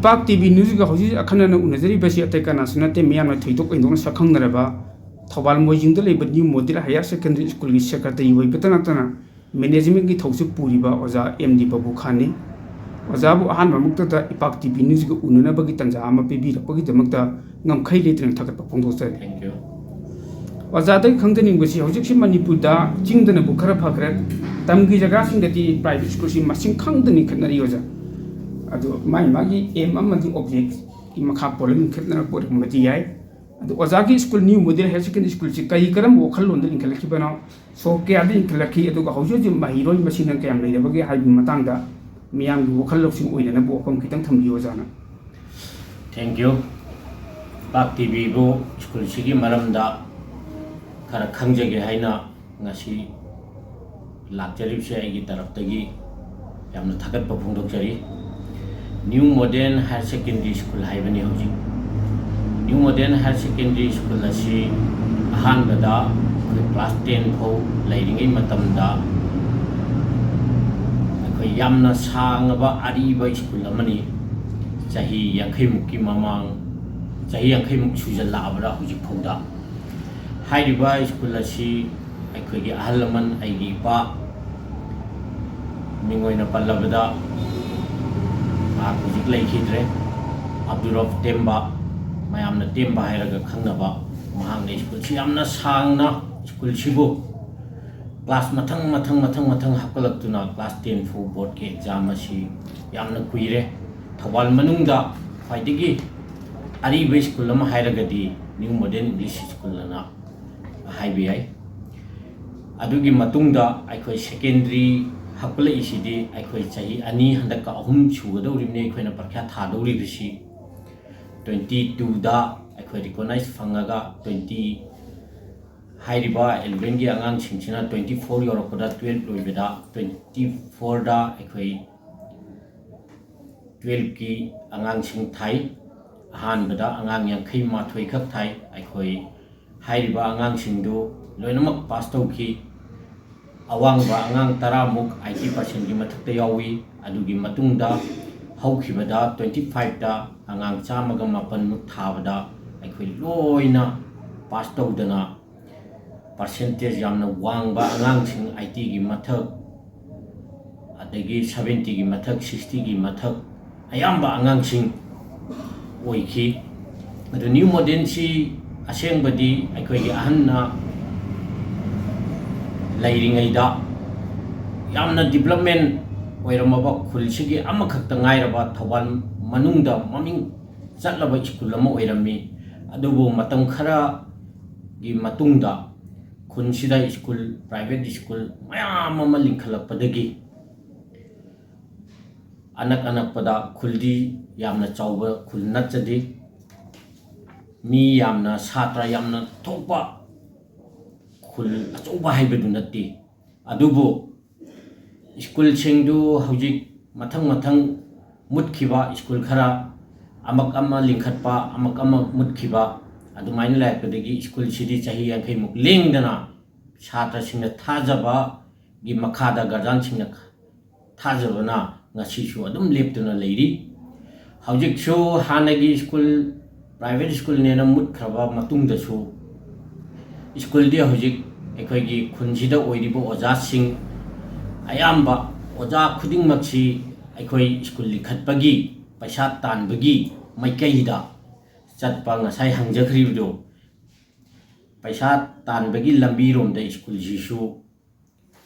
इपाक TV news का हौजी अखनन उनजरी बसी अतै कना सुनते मियाम थैदोक इंदोन सखंगनरबा थौबाल मोजिंगदा लेब new model higher secondary school की सेक्रेटरी वैबतना तना मैनेजमेंट की थौसे पूरीबा ओजा एमडी बाबू खानी ओजाबु अहान ममुक्तदा इपाक टीवी न्यूज़ को उननबगी तंजा अमा पिबिरपगी दमक्ता ngамखै लेत्रन थगत फोंदोसै थैंक यू ओजादै खंगदनिंगबसी हौजिकसि मणिपुरदा चिंगदनबु खरा फग्रे तमगी जगहसिंगदि प्राइवेट स्कूल सि मसिंग खंगदनि खनरि ओजा अदो मागी एम अमदी ऑब्जेक्ट की मखा पोलिंग खतना पोर मति याय अदो ओजागी school new model higher secondary school सि कई करम वखलोंद लिंखलखि बना सो के आदि लिंखलखि अदो हौजि महिरोय मसिन कयम लेबगे हाइबि मतंगदा मियाम गि वखलोसिंग ओइना बोफम खितंग थमबि ओजाना थैंक यू पाक टीवी बो स्कूल सिगी मरमदा खरा खंगजगे हाइना ngasi लाक्चरिबसे आइगी तरफतगी यामना थगत फोंदोकजरी new modern higher secondary school हाइबनी हौजी new modern higher secondary school असी अहानबदा क्लास 10 फौ लेरिंगै मतमदा अखोय यामना सांगबा अरिबा स्कूल अमनी चाही यांखै मुक्की ममांग चाही यांखै मुक सुजलाबरा हौजी फौदा हाइरिबा स्कूल असी अखोयगी अहलमन आइगी पा मिंगोइना पल्लबदा हौजिक लेखिद्रे अब्दुरफ टेम्बा मयामना टेम्बा हाइरगा खंगनबा महांगने स्कूल सि यामना सांगना स्कूल सिबु क्लास मथंग हकलक्तुना क्लास 10 फु बोर्ड के एग्जाम असि यामना कुइरे थौबाल मनुंगदा ख्वाइदगी अरिबा स्कूल अमा हाइरगदी न्यू मॉडर्न इंग्लिश स्कूल ना हाइबियाई अदुगी मतुंगदा अखोय सेकेंडरी हकल इसिदी अखोय चाही अनि हंदक अहुम सुगदौरिबने अखोयना परीक्षा थादौरिबसी 22 दा अखोय रिकॉग्नाइज फंगागा 20 हाइरिबा 11 गी अंगांग सिंगसिना 24 योरपदा 12 लोइबदा 24 दा अखोय 12 की अंगांग सिंग थाई अहानबदा अंगांग यांखै माथोय खक थाई अखोय हाइरिबा अंगांग सिंगदो लोइनमक पास तौखी अवांगबा अंगांग 10 मुक 80% की मथक्ता यावी अदुगी मतुंगदा हौखिबदा 25 दा अंगांग चामगा मापन मुक थाबदा अखोय लोइना पास तौदना परसेंटेज यामना वांगबा अंगांग सिंग 80 की मथक अदगी 70 की मथक 60 की मथक अयाम्बा अंगांग सिंग ओइखी अदु न्यू मॉडर्न सी असेंबदी अखोयगी अहन्ना लाइरिंगैदा यामना डेवलपमेंट ओइरमबा खुलसिगी अमखक्ता ngairaba थौबाल मनुंगदा ममिंग चटलबा स्कूल अमा ओइरमी अदुबो मतम खरा गी मतुंगदा खुनसिदा स्कूल प्राइवेट स्कूल मयाम अमा लिंखलपदगी अनक अनकपदा खुलदी यामना चावबा खुल नचदी मी यामना छात्र यामना थोपा खुल अचौबा हाइबदु नत्ती अदुबो स्कूल सिंगदु हौजिक मथंग मुतखिबा स्कूल खरा अमक अमा लिंखतपा अमक अमा मुतखिबा अदुमाइन लाइपदगी स्कूल सिदी चाही यांखै मुक लेंगदना छात्र सिंगना थाजबा गी मखादा guardian सिंगना थाजबना ngasisu adum leptuna leiri hojik shu hanagi school private school ne na mut khraba matung da su school dia hojik ekhoi gi khunjida oiribo oja sing ayamba oja khuding maksi ekhoi school likhat pagi paisa tan bagi maikai da chatpa ngasai hangjakhri do paisa tan bagi lambi rom da school jisu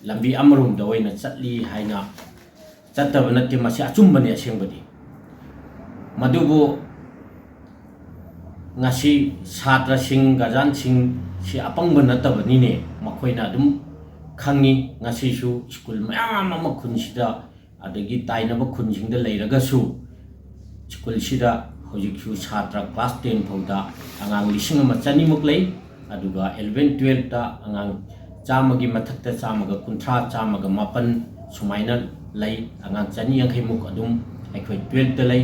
lambi amrum da oina chatli haina चतब नत्ते मसे अचुंबने असेंबदी मदुबो ngasi छात्र सिंग guardian सिंग से अपंग नत्तबनिने मखोइना दुम खंगी ngasi सु school मयाम अमा खुनसिदा अदगी ताइनब खुनसिंगदा लेरगसु school सिदा हजिकसु छात्र class 10 फौदा अंगांग लिसिंग अमा चनी मुक लै अदुगा 11 12 ता अंगांग चामगी मथक्ता चामगा कुंथ्रा चामगा मापन सुमाइना लै अंगांग चनी यांखै मुक अदुम अखोय 12 ता लै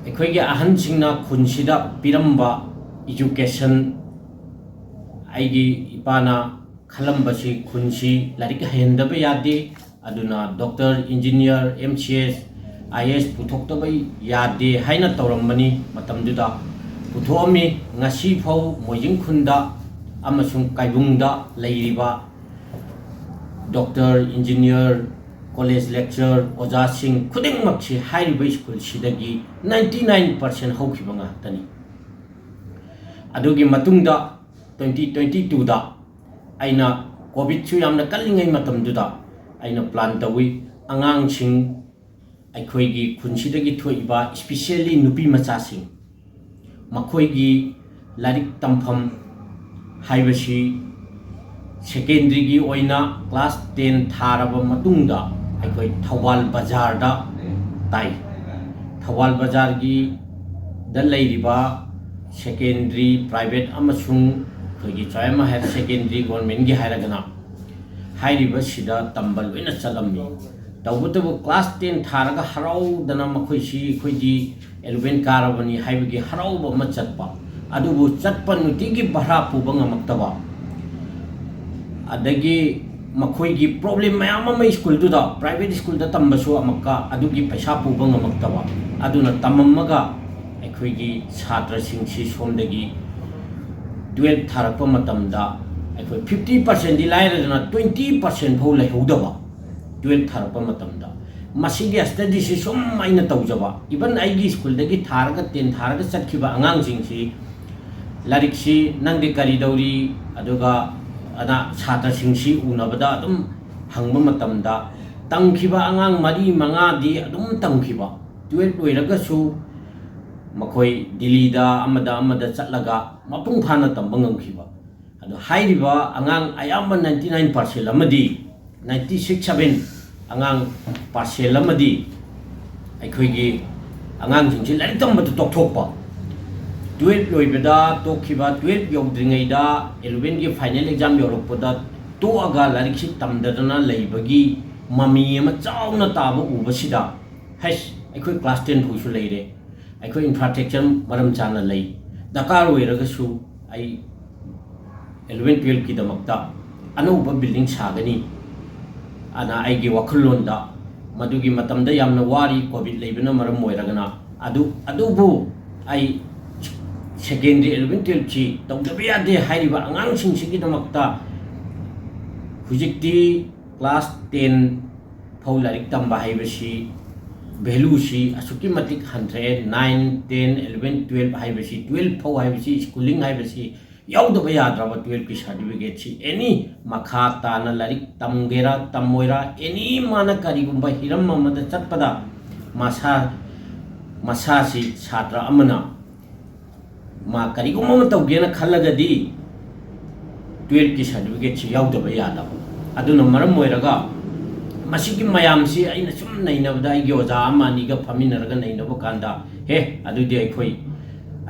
अखोयगी अहन सिंगना खुनसिदा पिरंबा एजुकेशन आइगी इपाना खलंबसी खुनसी लारिक हेंदब यादे अदुना डॉक्टर इंजीनियर MCS IAS पुथोक्तबै यादे हाइना तौरम्बनी मतमदुदा पुथोअमी ngasi phau मोइजिंग खुंदा अमसुंग काइबुंगदा लेरिबा डॉक्टर इंजीनियर कॉलेज लेक्चर ओजा सिंह खुदिंगमक्सी हाइरिबा स्कूल सिदगी 99% हौखिबंगा तनी अदुगी मतुंगदा 2022 दा आइना कोविड सु यामना कल्लिंगै मतमदुदा आइना प्लान तवी अंगांगसिंग अखोइगी खुनसिदगी थोइबा स्पेशली नुपी मचासिंग मखोइगी लारिक तमफम हाइबसी सेकेंडरी की ओइना क्लास 10 थारबा मतुंगदा अखोइ थौबाल बाजार दा ताई थौबाल बाजार की द लैरिबा सेकेंडरी प्राइवेट अमसुंग खोइगी चोयमा हायर सेकेंडरी गवर्नमेंट की हायरगना हाइरिबा सिदा तंबल लोइना चलम्मी तौबतबु क्लास 10 थारगा हराउदना मखोइसी खोइदी 11 कारबनी हाइबगी हराउबा म चटपा अदुबु चटपा नुतिगी बहरा पुबा ngamaktaba adagi मखोइगी प्रॉब्लम मयाम अमा स्कूल दुदा प्राइवेट स्कूल दा तंबसु अमक्का अदुगी पैसा पुबा ngamaktaba अदुना तमम्मगा अखोइगी छात्र सिंसी सोमदगी 12 थारकपा मतमदा अखोइ 50% दि लाइरदना 20% फौ लैहौदबा 12 थारकपा मतमदा मसिगे स्टडी से सोम आइना तौजबा इवन आइगी स्कूल दगी थारगा 10 थारगा चटखिबा अंगांग सिंसी लारिक सी नंगदे करी दौरी अदुगा अना छात्र सिंसी उनबदा अदुम हंगबा मतमदा तंखिबा अंगांग मरी मंगा दि अदुम तंखिबा 12 लोइरगसु मखोइ दिल्लीदा अमदा चटलगा मपुंग फाना तंबा ngamkhiba adu hairiba angang ayamba 99% amadi 96-7 angang parcel amadi aikhoigi angang jingsi larik tambatu tokthokpa 12 loibeda tokhiba 12 yogdringaida 11 gi final exam yorokpoda to aga larik si tamdadana leibagi mami ama chauna taba ubasida has aikhoi class 10 phusu leire aikhoi infrastructure maram chana lei dakar oiragasu ai 11 12 ki damakta anouba building sagani ana aigi wakhulonda madugi matamda yamna wari covid leibena maram oiragana adubu ai secondary 11 12 chi tawdabe ade hairiba angang singsigi damakta hujikti class 10 phau larik tamba haibasi value si asuki matik 100 9 10 11 12 haibasi 12 phau haibasi schooling haibasi yaudaba yadraba 12 ki certificate si any makha tana larik tamgera tamoira any mana karigumba hiram mamada chatpada masa si chhatra amana ma karigumma tawgena khallagadi 12 ki certificate si yaudaba yadaba aduna maram moiraga masiki mayam si aina sum nainabda igi oja amani ga faminaraga nainabo kanda he adudi aikhoi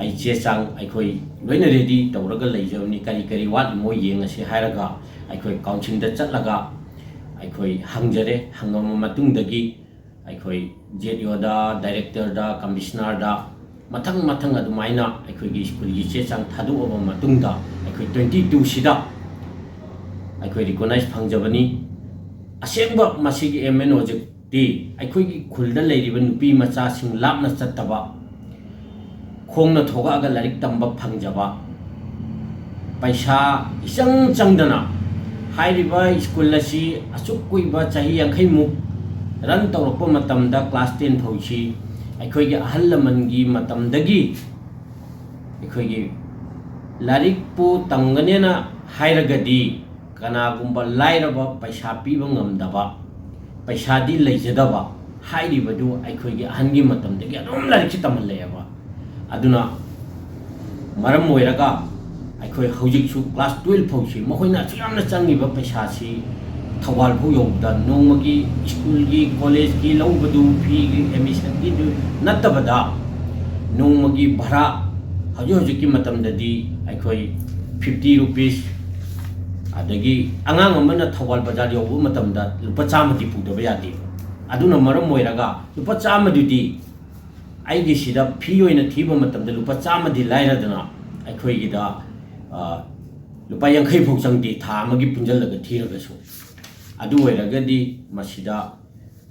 ai che chang aikhoi loina ready tawraga leijawni kari wat mo yenga si hairaga aikhoi council da chatlaga aikhoi hangjare hangama matungdagi aikhoi JDO da director da commissioner da mathang adumaina aikhoi gi school gi che chang thadu oba matungda aikhoi 22 sida aikhoi recognize phangjabani असेंब मसीगी एमएन ओजेक्टी अखोइगी खुलदा लेरिबा नुपी मचा सिंग लापना चत्तबा खोंगना थोगागा लारिक तंबा फंगजबा पैसा इचंग चंगदना हाइरिबा स्कूल असी अचुक कुइबा चाही यांखै मुक रन तौरप मतमदा क्लास 10 फौची अखोइगी अहल लमनगी मतमदगी अखोइगी लारिक पु तंगनेना हाइरगदी कनागुम्बा लाइरबा पैसा पीबा ngamdaba पैसा दी लेजदबा हाइरिबदु अखोइगी अहनगी मतमदगी अदुम लारिक तमलेबा अदुना मरम ओइरगा अखोइ हौजिकसु क्लास 12 फौसी मखोइना यामना चंगिबा पैसा सी थवाल फौ योगदा नोंमगी स्कूल की कॉलेज की लौबदु फी एडमिशन की नत्तबदा नोंमगी भरा हजोजिकी मतमददी अखोइ 50 rupees adagi angang amana thawal bazar yobu matamda lupa chama di pudaba yadi aduna maram moiraga lupa chama dudi aigi sida phi oina thiba matamda lupa chama di lairadana akhoi gi da lupa yankhai phok changdi tha amagi punjal laga thiraga su adu oiraga di masida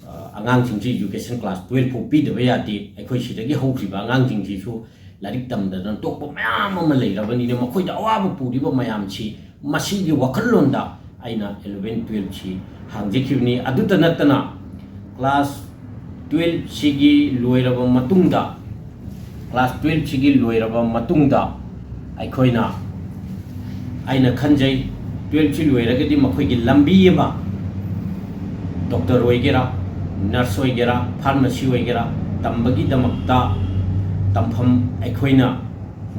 ꯑꯉꯥꯡꯁꯤꯡꯁꯤ education class 12 ꯐꯥꯎ ꯄꯤꯗꯕ ꯌꯥꯗꯦ ꯑꯩꯈꯣꯏ ꯁꯤꯗꯒꯤ ꯍꯧꯈꯤꯕ ꯑꯉꯥꯡꯁꯤꯡꯁꯤꯁꯨ ꯂꯥꯏꯔꯤꯛ ꯇꯝꯗꯅ ꯇꯣꯛꯄ ꯃꯌꯥꯝ ꯑꯃ ꯂꯩꯔꯕꯅꯤꯅ ꯃꯈꯣꯏꯗ ꯑꯋꯥꯕ ꯄꯨꯔꯤꯕ ꯃꯌꯥꯝꯁꯤ ꯃꯁꯤꯒꯤ ꯋꯥꯈꯜꯂꯣꯟꯗ ꯑꯩꯅ 11 12ꯁꯤ ꯍꯥꯡꯖꯈꯤꯕꯅꯤ ꯑꯗꯨꯇ ꯅꯠꯇꯅ ꯀ꯭ꯂꯥꯁ 12 ꯁꯤꯒꯤ ꯂꯣꯏꯔꯕ ꯃꯇꯨꯡꯗ ꯀ꯭ꯂꯥꯁ 12 ꯁꯤꯒꯤ ꯂꯣꯏꯔꯕ ꯃꯇꯨꯡꯗ ꯑꯩꯈꯣꯏꯅ ꯑꯩꯅ ꯈꯟꯖꯩ 12 ꯁꯤ ꯂꯣꯏꯔꯒꯗꯤ ꯃꯈꯣꯏꯒꯤ ꯂꯝꯕꯤ ꯑꯃ ꯗꯣꯛꯇꯔ ꯑꯣꯏꯒꯦꯔꯥ नर्स होगेरा फार्मेसी होगेरा तंबगीदमक्ता तंफम अखोइना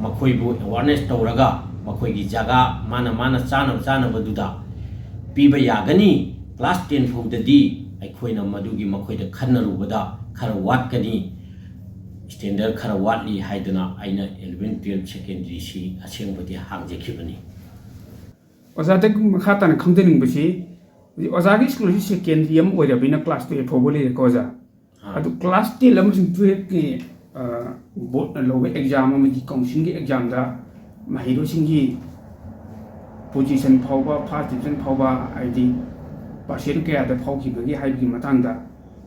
मखोइबु अवेयरनेस तौरगा मखोइगी जगह माना माना चानबदुदा पीबा यागनी क्लास 10 फौददी अखोइना मदुगी मखोइदा खन्नरुबदा खर वाटकनी स्टैंडर्ड खर वाटली हाइदना आइना 11 12 सेकेंडरी सी असेंबदी हांजेखिबनी ओजादे मखातान खंगदेनिंगबसी ओजागी स्कूल से सेकेंडरी हम ओइरबिना क्लास 12 फौबले कोजा अदु क्लास 10 हम 12 के बोर्ड न लोवे एग्जाम में की काउंसिलिंग के एग्जाम दा महिरो सिंगी पोजीशन फाउबा फर्स्ट डिवीजन फाउबा आईडी परसेंट के आदा फाउखिबगी हाइबगी मतंगदा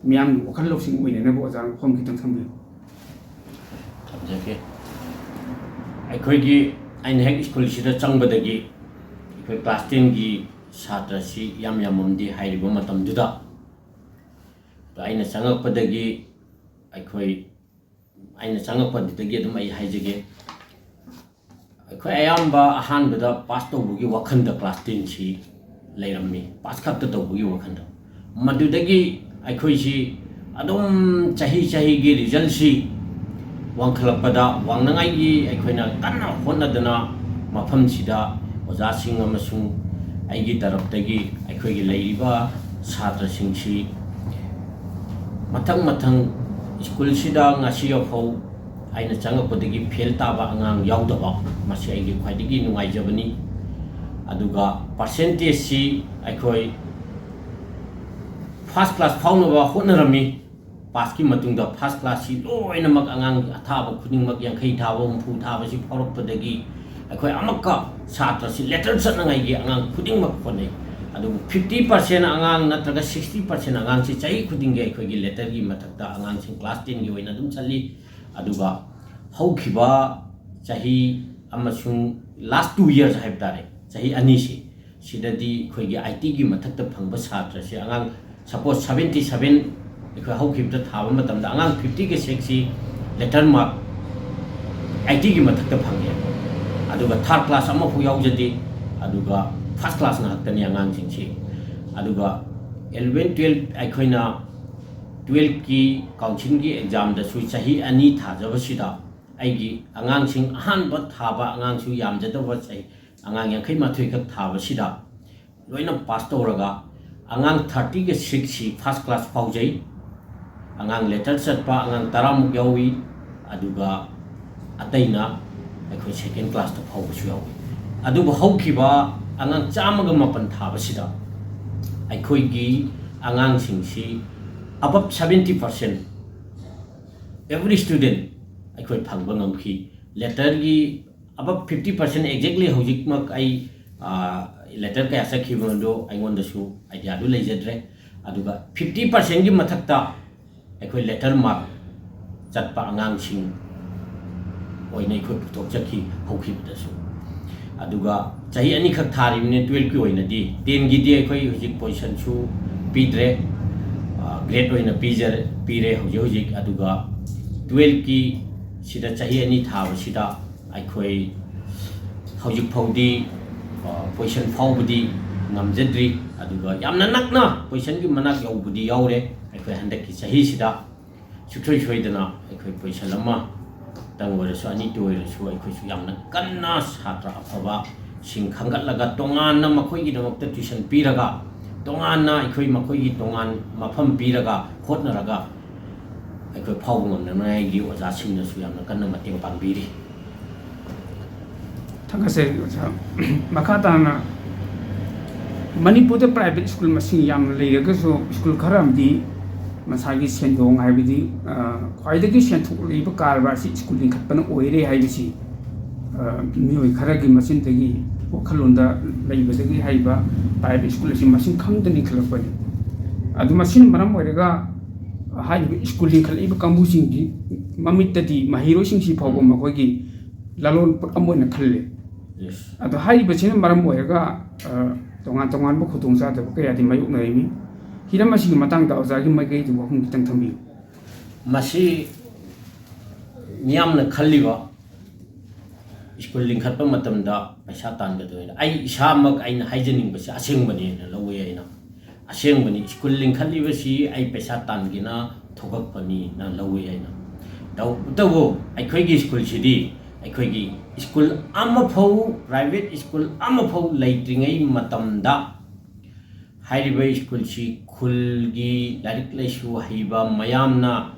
मियाम वखल लौसिंग ओइनेना बो ओजा फम खितंग थंबि थंजके अखोइगी आइन हेक स्कूल सिदा चंगबदगी अखोइ क्लास 10 की सात्रसी यामदी हाइरिबो मतमदुदा तो आइना चंगकपदगी अखोइ आइना चंगकपदगी अदुम आई हाइजगे अखोइ अयाम्बा अहानबदा पास तौबुगी वखंदा क्लास 10 सी लेरम्मी पास खत्ता तौबुगी वखंदा मदुदगी अखोइ सी अदुम चाही चाही गी रिजल्ट सी वांखलपदा वांगनांगाई अखोइना कन्ना होनदना मफम सिदा ओजासिंग अमसुंग आइगी तरफदगी अखोइगी लेरिबा छात्रसिंगसी मथंग मथंग स्कूल सिदा ngasiyaफौ आइना चंगकपदगी फेल ताबा अंगांग यावदबा मसी आइगी ख्वाइदगी नुंगाइजबनी अदुगा परसेंटेज सी अखोइ फर्स्ट क्लास फाउनबा होनरमी पास की मतुंगदा फर्स्ट क्लास सी लोइनमक अंगांग अथाबा खुनिंगमक यांखै थाबा हुंफु थाबा सी फौरकपदगी अखोइ अमक्का छात्र सी लेटर सनंगाइगी अंगांग खुदिंगमक होनै अदु 50% अंगांग नत्रगा 60% अंगांग सी चाहि खुदिंगे अखोइगी लेटर की मथक्ता अंगांग सिंग क्लास 10 गी ओइना दुम चल्ली अदुगा हौखिबा चाहि अमसुंग लास्ट 2 इयर्स हाइबतारे चाहि अनि सी सिददी अखोइगी आईटी की मथक्ता फंगबा छात्र सी अंगांग सपोज 77 अखोइ हौखिबता थाबा मतमदा अंगांग 50 के सेक्सी लेटर मार्क आईटी की मथक्ता फंगे अदुगा थर्ड क्लास अमा फु यावजदी अदुगा फर्स्ट क्लास ना हक्तनी अंगांग सिंगसी अदुगा 11 12 अखोइना 12 की काउंसिलिंग की एग्जाम दसु चाहि अनि थाजबसिदा आइगी अंगांग सिंग अहानबा थाबा अंगांग सु यामजदबा चाहि अंगांग यांखै माथुइ खक थाबसिदा लोइना पास तौरगा अंगांग 30 के 6 सी फर्स्ट क्लास फाउजै अंगांग लेटर चटपा अंगांग 10 मुक यावी अदुगा अतैना अखोइ सेकेंड क्लास ता फाउबसु यावी अदुबो हौखिबा अंगांग चामगा मपन थाबसिदा अखोइगी अंगांग सिंगसी above 70% every student अखोइ फंगबा ngमखि लेटर की above 50% exactly हौजिकमक आई लेटर कया सखिबोंदो आइगोंदसु आइडिया दु लेजद्रे अदुगा 50% की मथक्ता अखोइ लेटर मार्क चटपा अंगांग सिंग ओइनै खो पुथोकचखि हौखिबदसु अदुगा चाहि अनि खक थारिमने 12 की ओइनदी 10 की दि अखोइ हुजिक पोजीशन सु पीद्रे ग्रेड ओइना पीजर पीरे हुजिक अदुगा 12 की सिदा चाहि अनि थाबसिदा अखोइ हुजिक फौदी position फाउबदी ngamjadri aduga yamna nakna position gi manak yaubudi yaure akhoi handak ki sahi sida suthoi soidana akhoi position lama tangwara so ani toire so akhoi su yamna kanna satra afaba sing khangat laga tongan na makhoi gi damakta tuition piraga tongan na akhoi makhoi gi tongan mafam piraga hotna raga akhoi phawngam na nai gi oja sing na su yamna kanna mateng pangbiri thangase makata na Manipur private school मसिंग याम लेगसो school खरमदी मसागी सेंदोंग हाइबदी ख्वाइदगी सेंथुक लेब कारबार सि स्कूल लिंखपन ओइरे हाइबसी मियोय खरगी मसिनतगी वखलोंदा लेबदगी हाइबा प्राइवेट स्कूल सि मसिंग खंगदनी खलपनी ꯑꯗꯨ ꯃꯁꯤꯅ ꯃꯔꯝ ꯑꯣꯏꯔꯒ ꯍꯥꯏꯔꯤꯕ ꯁ꯭ꯀꯨꯜ ꯂꯤꯡꯈꯠꯂꯛꯏꯕ ꯀꯥꯡꯕꯨꯁꯤꯡꯒꯤ ꯃꯃꯤꯠꯇꯗꯤ ꯃꯍꯩꯔꯣꯏꯁꯤꯡꯁꯤ ꯐꯥꯎꯕ ꯃꯈꯣꯏꯒꯤ ꯂꯂꯣꯟꯄꯣꯠ ꯑꯃ ꯑꯣꯏꯅ ꯈꯜꯂꯦ ꯑꯗꯣ ꯍꯥꯏꯔꯤꯕꯁꯤꯅ ꯃꯔꯝ ꯑꯣꯏꯔꯒ ꯇꯣꯉꯥꯟ ꯇꯣꯉꯥꯟꯕ ꯈꯨꯗꯣꯡꯆꯥꯗꯕ ꯀꯌꯥꯗꯤ ꯃꯥꯌꯣꯛꯅꯔꯤꯃꯤ ꯍꯤꯔꯝ ꯑꯁꯤꯒꯤ ꯃꯇꯥꯡꯗ ꯑꯣꯖꯥꯒꯤ ꯃꯥꯏꯀꯩꯗ ꯋꯥꯐꯝ ꯈꯤꯇꯪ ꯊꯝꯕꯤꯌꯨ ꯃꯁꯤ ꯃꯤꯌꯥꯝꯅ ꯈꯜꯂꯤꯕ ꯁ꯭ꯀꯨꯜ ꯂꯤꯡꯈꯠꯄ ꯃꯇꯝꯗ ꯄꯩꯁꯥ ꯇꯥꯟꯒꯗꯣꯏꯅ ꯑꯩ ꯏꯁꯥꯃꯛ ꯑꯩꯅ ꯍꯥꯏꯖꯅꯤꯡꯕꯁꯤ ꯑꯁꯦꯡꯕꯅꯦꯅ ꯂꯧꯋꯦ ꯑꯩꯅ ꯑꯁꯦꯡꯕꯅꯤ ꯁ꯭ꯀꯨल लिंखꯠꯂꯤꯕꯁꯤ ꯑꯩ ꯄꯩꯁꯥ ꯇꯥꯟꯒꯦꯅ ꯊꯣꯛꯂꯛꯄꯅꯤꯅ ꯂꯧꯋꯦ ꯑꯩꯅ ꯇꯧꯕꯇꯕꯨ ꯑꯩꯈꯣꯏꯒꯤ ꯁ꯭ꯀꯨꯜꯁꯤꯗꯤ ꯑꯩꯈꯣꯏꯒꯤ ꯁ꯭ꯀꯨꯜ ꯑꯃꯐꯥꯎ ꯄ꯭ꯔꯥꯏꯚꯦꯠ ꯁ꯭ꯀꯨꯜ ꯑꯃꯐꯥꯎ ꯂꯩꯇ꯭ꯔꯤꯉꯩ ꯃꯇꯝꯗ ꯍꯥꯏꯔꯤꯕ ꯁ꯭ꯀꯨꯜꯁꯤ ꯈꯨꯜꯒꯤ ꯂꯥꯏꯔꯤꯛ ꯂꯥꯏꯁꯨ ꯍꯩꯕ ꯃꯌꯥꯝꯅ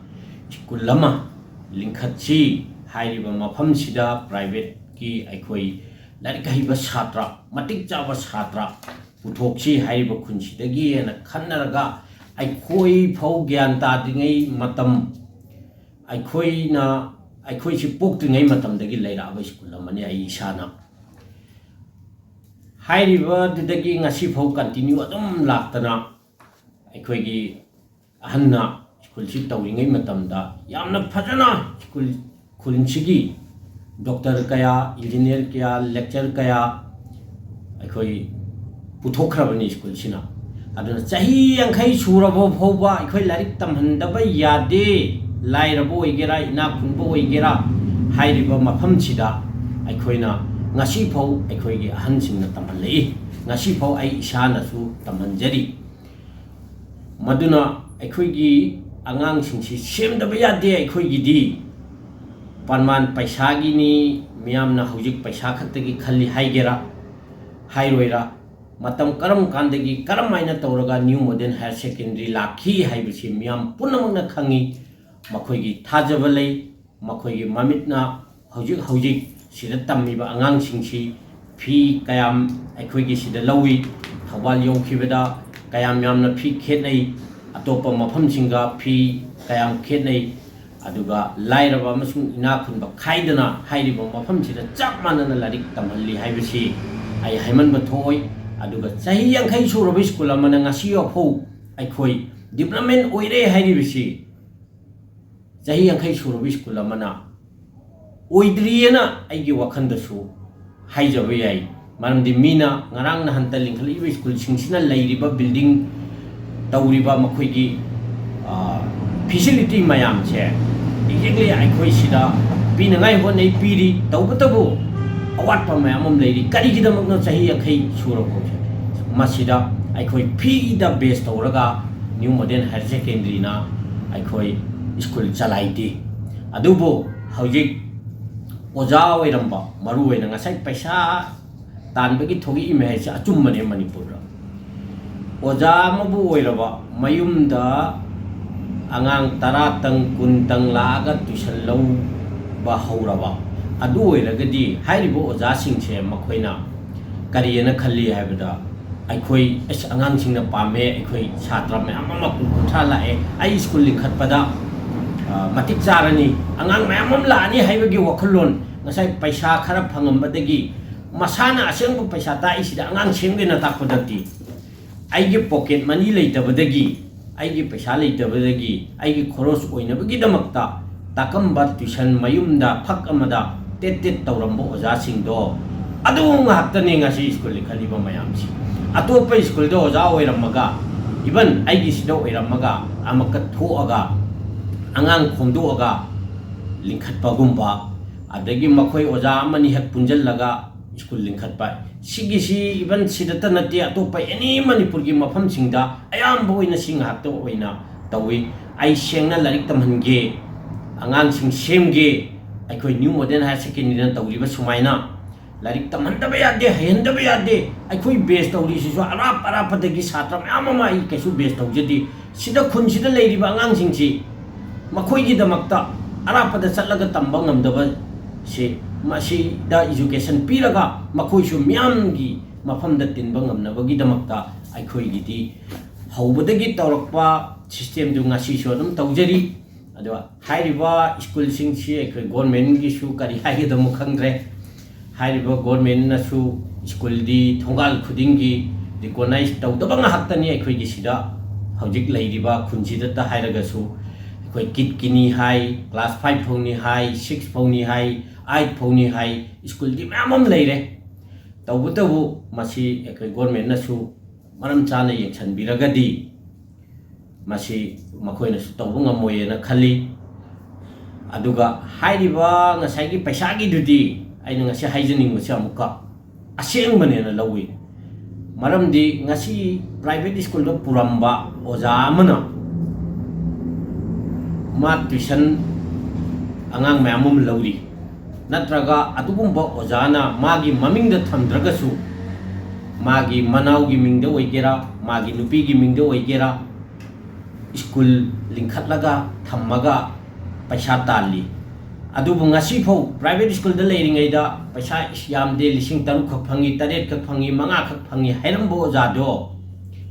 ꯁ꯭ꯀꯨꯜ ꯑꯃ ꯂꯤꯡꯈꯠꯁꯤ ꯍꯥꯏꯔꯤꯕ ꯃꯐꯝꯁꯤꯗ ꯄ꯭ꯔꯥꯏꯚꯦꯠꯀꯤ ꯑꯩꯈꯣꯏ ꯂꯥꯏꯔꯤꯛ ꯍꯩꯕ ꯁꯥꯇ꯭ꯔ ꯃꯇꯤꯛ ꯆꯥꯕ ꯁꯥꯇ꯭ꯔ पुथोक्सी हाइरिबा खुनसिदगी एना खन्नरगा अखोई फौ ज्ञान ताद्रिङै मतम अखोइना अखोइसि पोक्त्रिङै मतमदगी लैराबा स्कुल अमनि आई इसाना हाइरिबा ददगी ngasi फौ कंटिन्यू अदुम लाक्तना अखोइगी अहन्ना स्कुल सि तौरिङै मतमदा यामना फजना स्कुल खुनसिगी डॉक्टर कया इंजीनियर कया लेक्चर कया अखोइ पुथोखरबनी स्कूल सिना अदुना चाही अंखै सुरबो फौबा अखोइ लारिक तमहन्दबा यादे लाइरबो ओइगेरा इना खुनबो ओइगेरा हाइरिबा मफम सिदा अखोइना ngasi फौ अखोइगी अहन सिंना तमहलई ngasi फौ आई इसानासु तमहनजरी मदुना अखोइगी अंगांग सिंसि सेमदबा यादे अखोइगिदी परमान पैसागिनी मियामना हौजिक पैसा खक्तगी खल्ली हाइगेरा हाइरोइरा मतम करम कांदगी करम आइना तौरगा न्यू मॉडर्न हायर सेकेंडरी लाखी हाइबसी मियाम पुनमना खंगी मखोइगी थाजब लई मखोइगी ममितना हौजिक हौजिक सिदा तम्मीबा अंगांग सिंगसी फी कयाम अखोइगी सिदा लौई थौबाल यौखिबदा कयाम यामना फी खेतनै अतोप मफम सिंगा फी कयाम खेतनै अदुगा लाइरबा अमसुंग इना खुनबा खाइदना हाइरिबा मफम सिदा चाप मानना लारिक तमहल्ली हाइबसी आई हाइमनबा थोय अदुगा चाही यांखै सुरब स्कूल अमना ngasi अफौ अखोइ डेवलपमेंट ओइरे हाइरिबसी चाही यांखै सुरब स्कूल अमना ओइद्रियना आइगी वखंदसु हाइजब याई मरमदि मीना ngarang na hanta लिंखलिबा स्कूल सिंगसिना लैरिबा बिल्डिंग तौरिबा मखोइगी फैसिलिटी मयाम छे एक्जेक्टली अखोइ सिदा पिनङाइ होनै पिरि तौबतबु अवाटपा मयाम लैरि करिगिदमकनो चाही यांखै सुरब मसीदा अखोइ फीदा बेस तौरगा न्यू मॉडर्न हायर सेकेंडरी ना अखोइ स्कूल चलाइदे अदुबो हौजिक ओजा ओइरंबा मरु ओइना ngasai पैसा तानबगी थोगी इमेज अचुमने मणिपुर ओजा मबु ओइरबा मयुमदा अंगांग तरा तंग कुन तंग लागा ट्यूशन लौ बा हौरबा अदु ओइरगदी हाइरिबो ओजा सिंगसे मखोइना करियना खल्ली हाइबदा अखोइ एस अंगांग सिंगना पामे अखोइ छात्र मयाम अमा कुंठा लाए आई स्कूल लिंखतपदा मतिक चारनी अंगांग मयाम लानी हाइबगी वखलोन ngasai पैसा खरा फंगमबदगी मसाना असेंग पैसा ताइसिदा अंगांग सेंगेना ताकपदती आइगे पॉकेट मनी लेतबदगी आइगे पैसा लेतबदगी आइगे खरोस ओइनबगी दमकता ताकमबा ट्यूशन मयुमदा फक अमदा टेट तौरंबो ओजा सिंगदो अदु ngahaptani ngasi स्कूल लिखलिबा मयामसी अतोप स्कूल दो ओजा ओइरमगा इवन आइगी सिदा ओइरमगा अमक थोअगा अंगांग खोंदोअगा लिंखतपागुंबा अदगी मखोइ ओजा अमनि हेक पुंजलगा स्कूल लिंखतपा सिगिसी इवन सिदत नते अतोप एनी मणिपुर की मफम सिंगदा अयाम बोइना सिंग हाक्तो ओइना तवी आई सेंगना लारिक तमहनगे अंगांग सिंग सेमगे अखोइ न्यू मॉडर्न हायर सेकेंडरी ना तौरिबा सुमाइना लारिक तमहनदबा यादे हयनदबा यादे अखोइ बेस तौरी सिसु अराप अरापदगी छात्र मयाम मा आई कैसु बेस तौजदी सिदा खुन सिदा लेरिबा अंगांग सिंगसी मखोइगी दमकता अरापदा चलगा तंबा ngamdaba से मसीदा एजुकेशन पीरगा मखोइसु म्यामगी मफमदा तिनबा ngamnabagi damakta अखोइगिदी हौबदगी तौरकपा सिस्टम दु ngasisu adum तौजरी अदवा हाइरिबा स्कूल सिंगसी अखोइ गवर्नमेंट गिसु करि हाइगदमु खंग्रे हाइरिबा गवर्नमेंट नसु स्कूल दी थोंगाल खुदिंगी रिकॉग्नाइज तौदबा ngahakतनी अखोइगी सिदा हौजिक लैरिबा खुनसिदता हाइरगसु अखोई किट किनी हाई क्लास 5 फौनी हाई 6 फौनी हाई 8 फौनी हाई स्कूल दी मैम लेरे तौबतबु मसी अखोई गवर्नमेंट नसु मरम चाना येंछनबिरगदी मसी मखोइनसु तौबु ngमोयेना खली अदुगा हाइरिबा ngसाइगी पैसागी दुदी आइना ngasi हाइजनिंगबसे अमुका असेंगबनेना लौई मरमदी ngasi प्राइवेट स्कूल दो पुरंबा ओजा अमना मा ट्यूशन अंगांग मैमम लौरी नत्रगा अदुगुंबा ओजाना मागी ममिंगदा थमद्रगसु मागी मनाउगी मिंगदा ओइगेरा मागी नुपीगी मिंगदा ओइगेरा स्कूल लिंखतलगा थम्मगा पैसा ताली अदुबु ngasi फौ प्राइवेट स्कूल दा लेरिंगैदा पैसा यामदे लिसिंग तरुक खक फंगी तरेट खक फंगी मंगा खक फंगी हैरंबो ओजादो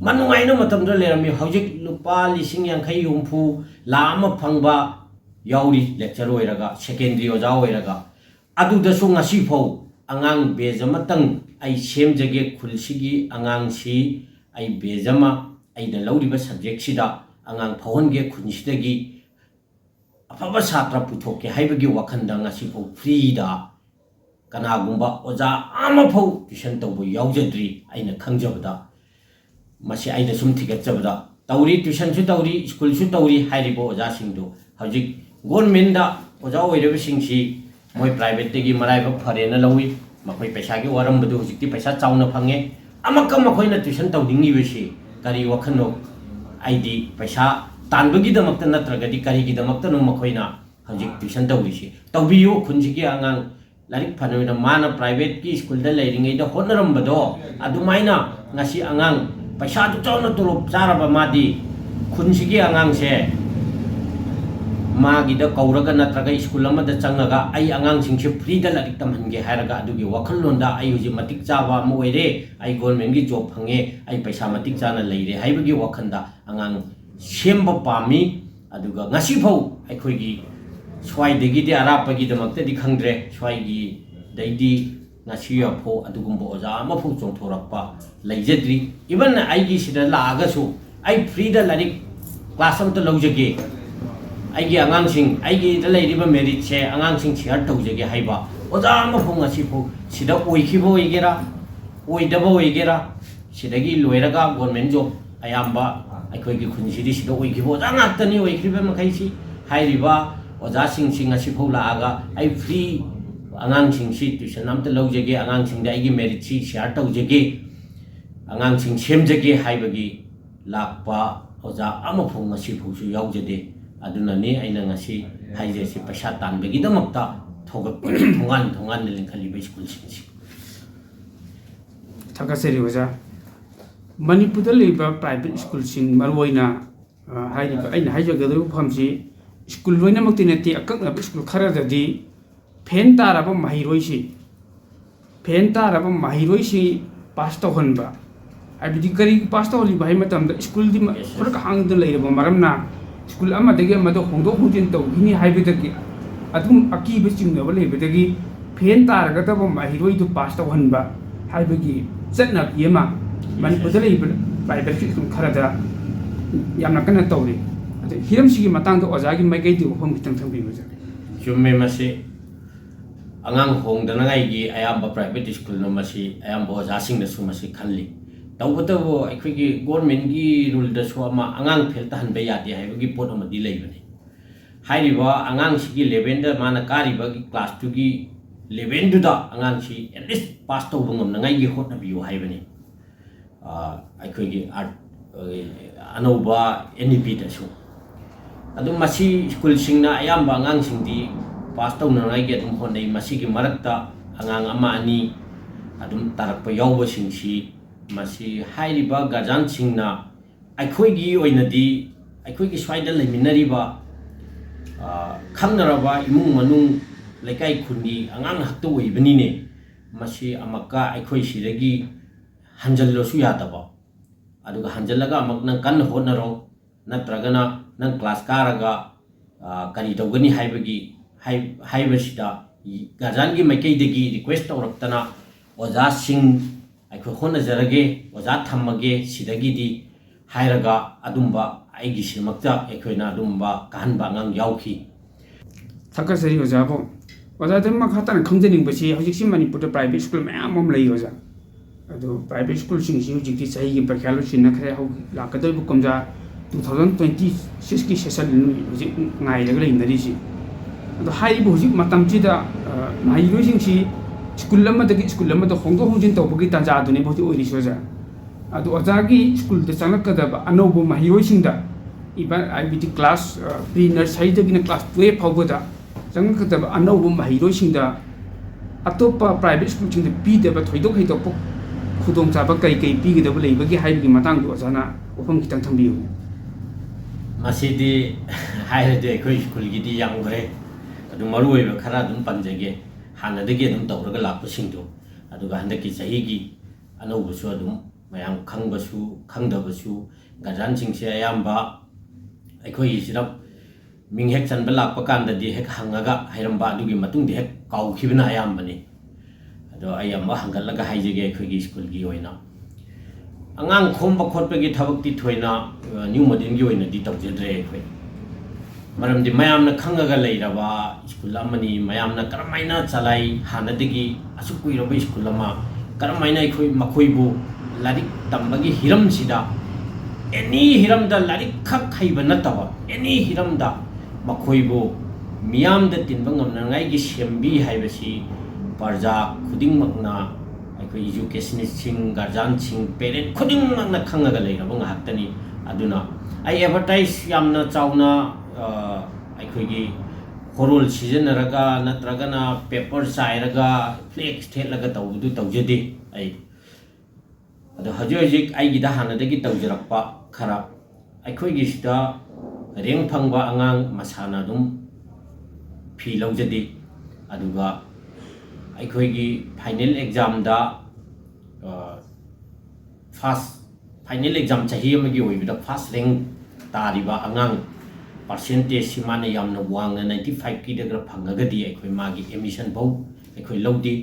मनुंगाइनो मतमदो लेरमी हौजिक लुपा लिसिंग यांखै हुंफु लाम फंगबा याउरी लेक्चर ओइरगा सेकेंडरी ओजा ओइरगा अदुदसु ngasi फौ अंगांग बेजमतंग आई सेमजगे खुलसिगी अंगांग सी आई बेजमा आइना लौरिबा सब्जेक्ट सिदा अंगांग फौहनगे खुनसिदगी अफब छात्र पुथोके हाइबगी वखंदा ngasi फौ फ्रीदा कनागुंबा ओजा आमफौ ट्यूशन तौबो याउजद्री आइना खंगजबदा मसी आइना सुम थिगतजबदा तौरी ट्यूशन सु तौरी स्कूल सु तौरी हाइरिबो ओजा सिंगदो हौजिक गवर्नमेंट दा ओजा ओइरबे सिंगसी मोय प्राइवेट तेगी मराइबा फरेना लौई मखोय पैसागी वरमबदो हौजिकती पैसा चाउना फंगे अमक्का मखोयना ट्यूशन तौदिंगिबेसी करी वखनो आइदी पैसा तानबगीदमक्ता नत्रगदी करिगीदमक्ता नो मखोयना हौजिक ट्यूशन तौरिसी तौबियो खुनसिगी आंगां लारिक फनोइना माना प्राइवेट की स्कूल दा लेरिंगैदा होनरमबदो अदुमाइना ngasi आंगां पैसा दु चाउना तोलो चारबा मादी खुनसिगी आंगां से मागीदा कौरगा नत्रगा स्कूल अमदा चंगगा आई आंगां सिंगसे फ्री दा लारिक तमहनगे हायरगा अदुगी वखललोंदा आई हुजि मतिक चाबा म ओइरे आई गवर्नमेंट की जॉब फंगे आई पैसा मतिक चाना लेरे हाइबगी वखंदा आंगां सेमबा पामी अदुगा ngasi फौ अखोइगी स्वाइदगी दे अरापगी दमक्ता दि खंद्रे स्वाइगी दैदी ngasi फौ अदुगुंबो ओजा अमफौ चोंथोरक्पा लैजद्री इवन आइगी सिदा लागसु आई फ्री दा लारिक क्लास अमता लौजगे आइगी आंगांसिंग आइगी दा लैरिबा मेरिट से आंगांसिंग शेयर तौजगे हाइबा ओजा अमफौ ngasi फौ सिदा ओइखिबो ओइगेरा ओइदबो ओइगेरा सिदागी लोइरगा गवर्नमेंट जॉब अयाम्बा अखोइगी खुनसिदी सिदा ओइखिबो ओजा ngakतनी ओइखिबे मखैसी हाइरिबा ओजा सिंग ngasi फौ लागा आई free आंगांग सिंगसी tuition अमता लौजगे आंगांग सिंगदा आइगी merit C share तौजगे आंगांग सिंग सेमजगे हाइबगी लाकपा ओजा अमफौ ngasi फौसु यावजदे अदुनाने आइना ngasi हाइजेसी पैसा तानबगीदमक्ता थोगक थोंगान थोंगान लिंखलिबे स्कूल सिंगसी थकासेरी ओजा मणिपुर लेबा प्राइवेट स्कूल सिंग मरवोइना हाइरिबा आइना हाइजगदो फमसी स्कूल लोइनमक्ति नते अकंगना स्कूल खरददी फेन ताराबा माहिरोइसी फेन ताराबा माहिरोइसी पास तौहनबा आबिदि करी पास तौली भाई मतमदा स्कूल दि फरक हांगदन लेरबा मरमना स्कूल अमदगी अमदो होंदो होंजिन तौगिनी हाइबदगी अदुम अकीबा चिंगनबा लेबदगी फेन तारगदबा माहिरोइदु पास तौहनबा हाइबगी चतना येमा मणिपुर लेबा प्राइवेट स्कूल खरदा यामना कना तौरी हिरमसिगी मतांग ओजागी माइगैदि वफम खितंग थंबिबजा चुम्मे मसे आंगांग होंदनगाइगी अयाम्बा प्राइवेट स्कूल नो मसी अयाम्बा ओजासिंगदसु मसी खल्ली तौबतबो अखोइगी गवर्नमेंट की रूल दसु अमा आंगांग फेल तहनबे यादे हाइबगी पोट अमदि लैबने हाइरिबा आंगांग सिगी 11 दा माना कारिबगी क्लास 2 की 11 दुदा आंगांग सी एटलीस्ट पास तौबो ngमनगाइगी होटनबियो हाइबने अखोइगी आर्ट अनौबा एनईपी दसु अदुम मसी स्कूल सिंगना अयाम्बा आंगांग सिंगदी पास तौनगाइगी अदुम होनै मसीगी मरक्ता आंगांग अमा अनि अदुम तारकपा यावबा सिंगसी मसी हाइरिबा गार्जियन सिंगना अखोइगी ओइनदी अखोइगी स्वाइदा लेमिनरिबा खंगरबा इमुंग मनुंग लेकाई खुनी आंगांग हक्तो ओइबनिने मसी अमक्का अखोइ सिदगी हंजल्लोसु यादबा अदुगा हंजल्लगा अमक नंग कन होनरो नत्रगना नंग क्लास कारगा करी तौगनी हाइबगी हाइबसिदा गार्जियन की मैकेदगी रिक्वेस्ट तौरक्तना ओजा सिंग अखो होनजरगे ओजा थम्मगे सिदगिदी ꯍꯥꯏꯔꯒ ꯑꯗꯨꯝꯕ ꯑꯩꯒꯤꯁꯤꯃꯛꯇ ꯑꯩꯈꯣꯏꯅ ꯑꯗꯨꯝꯕ ꯀꯥꯍꯟꯕ ꯑꯉꯥꯡ ꯌꯥꯎꯈꯤ ꯊꯥꯒꯠꯆꯔꯤ ꯑꯣꯖꯥꯕꯨ ꯑꯣꯖꯥꯗ ꯃꯈꯥ ꯇꯥꯅ ꯈꯪꯖꯅꯤꯡꯕꯁꯤ ꯍꯧꯖꯤꯛꯁꯤ ꯃꯅꯤꯄꯨꯔꯗ ꯄ꯭ꯔꯥꯏꯚꯦꯠ ꯁ꯭ꯀꯨꯜ ꯃꯌꯥꯝ ꯑꯃ ꯂꯩ ꯑꯣꯖꯥ ꯑꯗꯣ ꯄ꯭ꯔꯥꯏꯚꯦꯠ ꯁ꯭ꯀꯨꯜꯁꯤꯡꯁꯤ ꯍꯧꯖꯤꯛꯇꯤ ꯆꯍꯤꯒꯤ ꯄꯔꯤꯈ꯭ꯌꯥ ꯂꯣꯏꯁꯤꯟꯅꯈ꯭ꯔꯦ ꯂꯥꯛꯀꯗꯧꯔꯤꯕ ꯀꯨꯝꯖꯥ 2026ꯀꯤ ꯁꯦꯁꯟ ꯍꯧꯖꯤꯛ ꯉꯥꯏꯔꯒ ꯂꯩꯅꯔꯤꯁꯤ ꯑꯗꯣ ꯍꯥꯏꯔꯤꯕ ꯍꯧꯖꯤꯛ ꯃꯇꯝꯁꯤꯗ ꯃꯍꯩꯔꯣꯏꯁꯤꯡꯁꯤ ꯁ꯭ꯀꯨꯜ ꯑꯃꯗꯒꯤ ꯁ꯭ꯀꯨꯜ ꯑꯃꯗ ꯍꯣꯡꯗꯣꯛ ꯍꯣꯡꯖꯤꯟ ꯇꯧꯕꯒꯤ ꯇꯥꯟꯖꯥꯗꯨꯅꯦꯕ ꯍꯧꯖꯤꯛ ꯑꯣꯏꯔꯤꯁꯤ ꯑꯣꯖꯥ ꯑꯗꯣ ꯑꯣꯖꯥꯒꯤ ꯁ꯭ꯀꯨꯜꯗ ꯆꯪꯂꯛꯀꯗꯕ ꯑꯅꯧꯕ ꯃꯍꯩꯔꯣꯏꯁꯤꯡꯗ ꯏꯚꯟ ꯍꯥꯏꯕꯗꯤ ꯀ꯭ꯂꯥꯁ ꯄ꯭ꯔꯤ ꯅꯔꯁꯔꯤꯗꯒꯤꯅ ꯀ꯭ꯂꯥꯁ 12 ꯐꯥꯎꯕꯗ ꯆꯪꯂꯛꯀꯗꯕ ꯑꯅꯧꯕ ꯃꯍꯩꯔꯣꯏꯁꯤꯡꯗ ꯑꯇꯣꯞꯄ ꯄ꯭ꯔꯥꯏꯚꯦꯠ ꯁ꯭ꯀꯨꯜꯁꯤꯡꯗ ꯄꯤꯗꯕ ꯊꯣꯏꯗꯣꯛ ꯍꯦꯟꯗꯣꯛꯄ ꯈꯨꯗꯣꯡꯆꯥꯕ ꯀꯩ ꯄꯤꯒꯗꯕ ꯂꯩꯕꯒꯦ ꯍꯥꯏꯕꯒꯤ ꯃꯇꯥꯡꯗ ꯑꯣꯖꯥꯅ ꯋꯥꯐꯝ ꯈꯤꯇꯪ ꯊꯝꯕꯤꯌꯨ ꯃꯁꯤꯗꯤ ꯍꯥꯏꯔꯗꯤ ꯑꯩꯈꯣꯏ ꯁ꯭ꯀꯨꯜꯒꯤꯗꯤ ꯌꯥꯝꯈ꯭ꯔꯦ ꯑꯗꯨ ꯃꯔꯨꯑꯣꯏꯕ ꯈꯔ ꯑꯗꯨꯝ ꯄꯟꯖꯒꯦ ꯍꯥꯟꯅꯗꯒꯤ ꯑꯗꯨꯝ ꯇꯧꯔꯒ ꯂꯥꯛꯄꯁꯤꯡꯗꯣ ꯑꯗꯨꯒ ꯍꯟꯗꯛꯀꯤ ꯆꯍꯤꯒꯤ ꯑꯅꯧꯕꯁꯨ ꯑꯗꯨꯝ ꯃꯌꯥꯝ ꯈꯪꯕꯁꯨ ꯈꯪꯗꯕꯁꯨ ꯒꯥꯔꯖꯤꯌꯥꯟꯁꯤꯡꯁꯦ ꯑꯌꯥꯝꯕ ꯑꯩꯈꯣꯏꯒꯤꯁꯤꯗ ꯃꯤꯡ ꯍꯦꯛ ꯆꯟꯕ ꯂꯥꯛꯄ ꯀꯥꯟꯗꯗꯤ ꯍꯦꯛ ꯍꯪꯉꯒ ꯍꯩꯔꯝꯕ ꯑꯗꯨꯒꯤ ꯃꯇꯨꯡꯗꯤ ꯍꯦꯛ ꯀꯥꯎꯈꯤꯕꯅ ꯑꯌꯥꯝꯕꯅꯤ ꯑꯗꯣ ꯑꯩ ꯑꯃꯨꯛ ꯍꯪꯒꯠꯂꯒ ꯍꯥꯏꯖꯒꯦ ꯑꯩꯈꯣꯏꯒꯤ ꯁ꯭ꯀꯨꯜꯒꯤ ꯑꯣꯏꯅ ꯑꯉꯥꯡ ꯈꯣꯝꯕ ꯈꯣꯠꯄꯒꯤ ꯊꯕꯛꯇꯤ ꯊꯣꯏꯅ ꯅ꯭ꯌꯨ ꯃꯣꯗꯦꯜꯒꯤ ꯑꯣꯏꯅꯗꯤ ꯇꯧꯖꯗ꯭ꯔꯦ ꯑꯩꯈꯣꯏ ꯃꯔꯝꯗꯤ ꯃꯌꯥꯝꯅ ꯈꯪꯉꯒ ꯂꯩꯔꯕ ꯁ꯭ꯀꯨꯜ ꯑꯃꯅꯤ ꯃꯌꯥꯝꯅ ꯀꯔꯝꯍꯥꯏꯅ ꯆꯂꯥꯏ ꯍꯥꯟꯅꯗꯒꯤ ꯑꯁꯨꯛ ꯀꯨꯏꯔꯕ ꯁ꯭ꯀꯨꯜ ꯑꯃ ꯀꯔꯝꯍꯥꯏꯅ ꯑꯩꯈꯣꯏ ꯃꯈꯣꯏꯕꯨ ꯂꯥꯏꯔꯤꯛ ꯇꯝꯕꯒꯤ ꯍꯤꯔꯝꯁꯤꯗ ꯑꯦꯅꯤ ꯍꯤꯔꯝꯗ ꯂꯥꯏꯔꯤꯛ ꯈꯛ ꯍꯩꯕ ꯅꯠꯇꯕ ꯑꯦꯅꯤ ꯍꯤꯔꯝꯗ ꯃꯈꯣꯏꯕु ꯃꯤꯌꯥꯝꯗ ꯇꯤꯟꯕ ꯉꯝꯅꯉꯥꯏꯒꯤ ꯁꯦꯝꯕꯤ ꯍꯥꯏꯕꯁꯤ ꯄ꯭ꯔꯖꯥ ꯈꯨꯗꯤꯡꯃꯛꯅ ꯑꯩꯈꯣꯏ ꯏꯖꯨꯀꯦꯁꯅꯤꯁꯁꯤꯡ ꯒꯥꯔꯖꯤꯌꯥꯟꯁꯤꯡ ꯄꯦꯔꯦꯟꯠ ꯈꯨꯗꯤꯡꯃꯛꯅ ꯈꯪꯉꯒ ꯂꯩꯔꯕ ꯉꯥꯛꯇꯅꯤ ꯑꯗꯨꯅ ꯑꯩ ꯑꯦꯗꯚꯔꯇꯥꯏꯖ ꯌꯥꯝꯅ ꯆꯥꯎꯅ ꯑꯩꯈꯣꯏꯒꯤ ꯍꯣꯔꯣꯜ ꯁꯤꯖꯤꯟꯅꯔꯒ ꯅꯠꯇ꯭ꯔꯒꯅ ꯄꯦꯄꯔ ꯆꯥꯏꯔꯒ ꯐ꯭ꯂꯦꯛꯁ ꯊꯦꯠꯂꯒ ꯇꯧꯕꯗꯨ ꯇꯧꯖꯗꯦ ꯑꯩ ꯑꯗꯣ ꯍꯧꯖꯤꯛ ꯍꯧꯖꯤꯛ ꯑꯩꯒꯤꯗ ꯍꯥꯟꯅꯗꯒꯤ ꯇꯧꯖꯔꯛꯄ ꯈꯔ ꯑꯩꯈꯣꯏꯒꯤꯁꯤꯗ ꯔꯦꯡꯛ ꯐꯪꯕ ꯑꯉꯥꯡ ꯃꯁꯥꯅ ꯑꯗꯨꯝ ꯐꯤ ꯂꯧꯖꯗꯦ ꯑꯗꯨꯒ ꯑꯩꯈꯣꯏꯒꯤ ꯐꯥꯏꯅꯦꯜ ꯑꯦꯛꯖꯥꯝꯗ ꯐꯥꯏꯅꯦꯜ ꯑꯦꯛꯖꯥꯝ ꯆꯍꯤ ꯑꯃꯒꯤ ꯑꯣꯏꯕꯗ ꯐꯥꯔꯁ ꯔꯦꯡꯛ ꯇꯥꯔꯤꯕ ꯑꯉꯥꯡ ꯄꯥꯔꯁꯦꯟꯇꯦꯖꯁꯤ ꯃꯥꯅ ꯌꯥꯝꯅ ꯋꯥꯡꯅ 95ꯀꯤꯗꯒ ꯐꯪꯉꯒꯗꯤ ꯑꯩꯈꯣꯏ ꯃꯥꯒꯤ ꯑꯦꯗꯃꯤꯁꯟ ꯐꯥꯎ ꯑꯩꯈꯣꯏ ꯂꯧꯗꯦ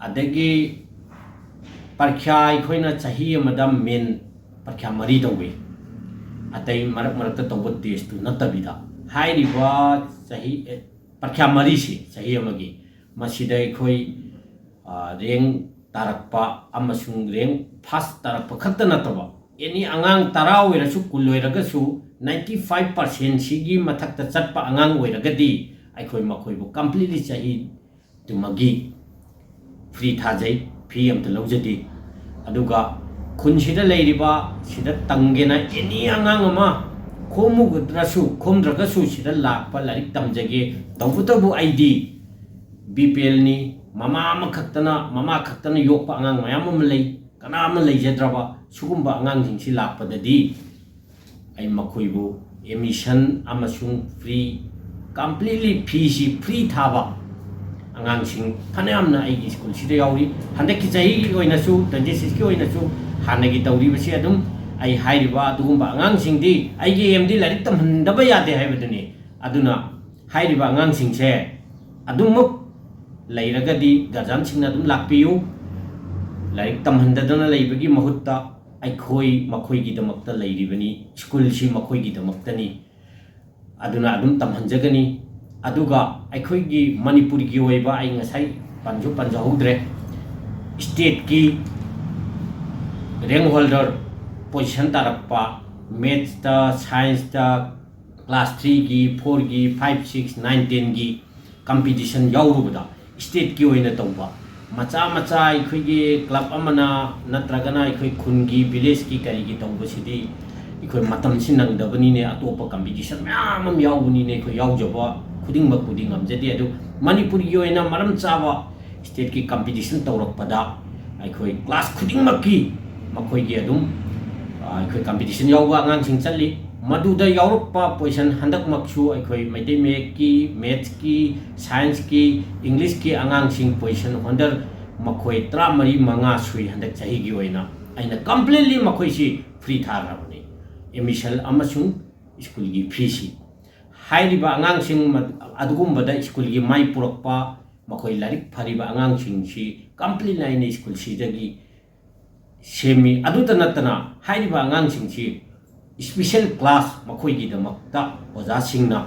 ꯑꯗꯒꯤ ꯄꯔꯤꯈ꯭ꯌꯥ ꯑꯩꯈꯣꯏꯅ ꯆꯍꯤ ꯑꯃꯗ ꯃꯦꯟ ꯄꯔꯤꯈ꯭ꯌꯥ 3 ꯇꯧꯏ ꯑꯇꯩ ꯃꯔꯛ ꯃꯔꯛꯇ ꯇꯧꯕ ꯇꯦꯁꯇꯨ ꯅꯠꯇꯕꯤꯗ ꯍꯥꯏꯔꯤꯕ ꯆꯍꯤ ꯄꯔꯤꯈ꯭ꯌꯥ 3ꯁꯤ ꯆꯍꯤ ꯑꯃꯒꯤ ꯃꯁꯤꯗ ꯑꯩꯈꯣꯏ ꯔꯦꯡꯛ ꯇꯥꯔꯛꯄ ꯑꯃꯁꯨꯡ ꯔꯦꯡꯛ ꯐꯥꯔꯁ ꯇꯥꯔꯛꯄ ꯈꯛꯇ ꯅꯠꯇꯕ ꯑꯦꯅꯤ ꯑꯉꯥꯡ 10 ꯑꯣꯏꯔꯁꯨ 10 ꯑꯣꯏꯔꯒꯁꯨ 95% ꯁꯤꯒꯤ ꯃꯊꯛꯇ ꯆꯠꯄ ꯑꯉꯥꯡ ꯑꯣꯏꯔꯒꯗꯤ ꯑꯩꯈꯣꯏ ꯃꯈꯣꯏꯕꯨ ꯀꯝꯄ꯭ꯂꯤꯠꯂꯤ ꯆꯍꯤꯗꯨꯃꯒꯤ ꯐ꯭ꯔꯤ ꯊꯥꯖꯩ ꯐꯤ ꯑꯝꯇ ꯂꯧꯖꯗꯦ ꯑꯗꯨꯒ ꯈꯨꯟꯁꯤꯗ ꯂꯩꯔꯤꯕ ꯁꯤꯗ ꯇꯝꯒꯦꯅ ꯑꯦꯅꯤ ꯑꯉꯥꯡ ꯑꯃ ꯈꯣꯝꯗ꯭ꯔꯒꯁꯨ ꯁꯤꯗ ꯂꯥꯛꯄ ꯂꯥꯏꯔꯤꯛ ꯇꯝꯖꯒꯦ ꯇꯧꯕꯇꯕꯨ ꯑꯩꯗꯤ BPLꯅꯤ ꯃꯃꯥ ꯈꯛꯇꯅ ꯌꯣꯛꯄ ꯑꯉꯥꯡ ꯃꯌꯥꯝ ꯑꯃ ꯂꯩ ꯀꯅꯥ ꯑꯃ ꯂꯩꯖꯗ꯭ꯔꯕ ꯁꯤꯒꯨꯝꯕ ꯑꯉꯥꯡꯁꯤꯡꯁꯤ ꯂꯥꯛꯄꯗꯗꯤ ꯑꯩ ꯃꯈꯣꯏꯕु ꯑꯦꯗꯃꯤꯁꯟ ꯑꯃꯁꯨꯡ ꯐ꯭ꯔꯤ ꯀꯝꯄ꯭ꯂꯤꯠꯂꯤ ꯐꯤꯁꯤ ꯐ꯭ꯔꯤ ꯊꯥꯕ ꯑꯉꯥꯡꯁꯤꯡ ꯐꯅꯌꯥꯝꯅ ꯑꯩꯒꯤ ꯁ꯭ꯀꯨꯜꯁꯤꯗ ꯌꯥꯎꯔꯤ ꯍꯟꯗꯛꯀꯤ ꯆꯍꯤꯒꯤ ꯑꯣꯏꯅꯁꯨ 26ꯀꯤ ꯑꯣꯏꯅꯁꯨ ꯍꯥꯟꯅꯒꯤ ꯇꯧꯔꯤꯕꯁꯤ ꯑꯗꯨꯝ ꯑꯩ ꯍꯥꯏꯔꯤꯕ ꯑꯗꯨꯒꯨꯝꯕ ꯑꯉꯥꯡꯁꯤꯡꯗꯤ ꯑꯩꯒꯤ ꯑꯦꯝꯗꯤ ꯂꯥꯏꯔꯤꯛ ꯇꯝꯍꯟꯗꯕ ꯌꯥꯗꯦ ꯍꯥꯏꯕꯗꯨꯅꯤ ꯑꯗꯨꯅ ꯍꯥꯏꯔꯤꯕ ꯑꯉꯥꯡꯁꯤꯡꯁꯦ ꯑꯗꯨꯃꯛ ꯂꯩꯔꯒꯗꯤ ꯒꯥꯔꯖꯤꯌꯥꯟꯁꯤꯡꯅ ꯑꯗꯨꯝ ꯂꯥꯛꯄꯤꯌꯨ ꯂꯥꯏꯔꯤꯛ ꯇꯝꯍꯟꯗꯗꯅ ꯂꯩꯕꯒꯤ ꯃꯍꯨꯠꯇ ꯑꯩꯈꯣꯏ ꯃꯈꯣꯏꯒꯤꯗꯃꯛꯇ ꯂꯩꯔꯤꯕꯅꯤ ꯁ꯭ꯀꯨꯜꯁꯤ ꯃꯈꯣꯏꯒꯤꯗꯃꯛꯇꯅꯤ ꯑꯗꯨꯅ ꯑꯗꯨꯝ ꯇꯝꯍꯟꯖꯒꯅꯤ ꯑꯗꯨꯒ ꯑꯩꯈꯣꯏꯒꯤ ꯃꯅꯤꯄꯨꯔꯒꯤ ꯑꯣꯏꯕ ꯑꯩ ꯉꯁꯥꯏ ꯄꯟꯖꯍꯧꯗ꯭रे स्टेटकी रैंक होल्डर पोजीशन तारक्पा मैथ्स साइंस क्लास 3 की 4 की 5 6 9 10 की कंपटीशन यावरुबदा स्टेट की ओइना तौबा मचा मचा अखोइगी क्लब अमना नत्रगना अखोइ खुनगी विलेज की करिगी तौबसिदी अखोइ मतम सि नंगदबनिने अतोप कंपटीशन म्याम यावबनिने अखोइ यावजबा खुदिंग मकुदिंग हमजदे अदु मणिपुरी ओइना मरम चाबा स्टेट की कंपटीशन तौरकपदा अखोइ क्लास खुदिंग मक्की मखोइगी अदुम अखोइ कंपटीशन यावबा आंगांसिंग चल्ली मधुदा यावरपा पोजीशन हंदक मक्सु अखोइ मैते मेक की मैथ्स की साइंस की इंग्लिश की आंगांसिंग पोजीशन होल्डर मखोइ 13 मंगा सुई हंदक चाहीगी ओइना आइना कंप्लीटली मखोइसी फ्री थारबनी एडमिशन अमसुंग स्कूल की फीसी हाइरिबा आंगांसिंग अदुगुंबदा स्कूल की माइ पुरकपा मखोइ लारिक फरिबा आंगांसिंग सि कंप्लीटली आइना स्कूल सिदगी ꯁꯦꯝꯃꯤ ꯑꯗꯨꯇ ꯅꯠꯇꯅ ꯍꯥꯏꯔꯤꯕ ꯑꯉꯥꯡꯁꯤꯡꯁꯤ ꯁ꯭ꯄꯦꯁꯦꯜ ꯀ꯭ꯂꯥꯁ ꯃꯈꯣꯏꯒꯤꯗꯃꯛꯇ ꯑꯣꯖꯥꯁꯤꯡꯅ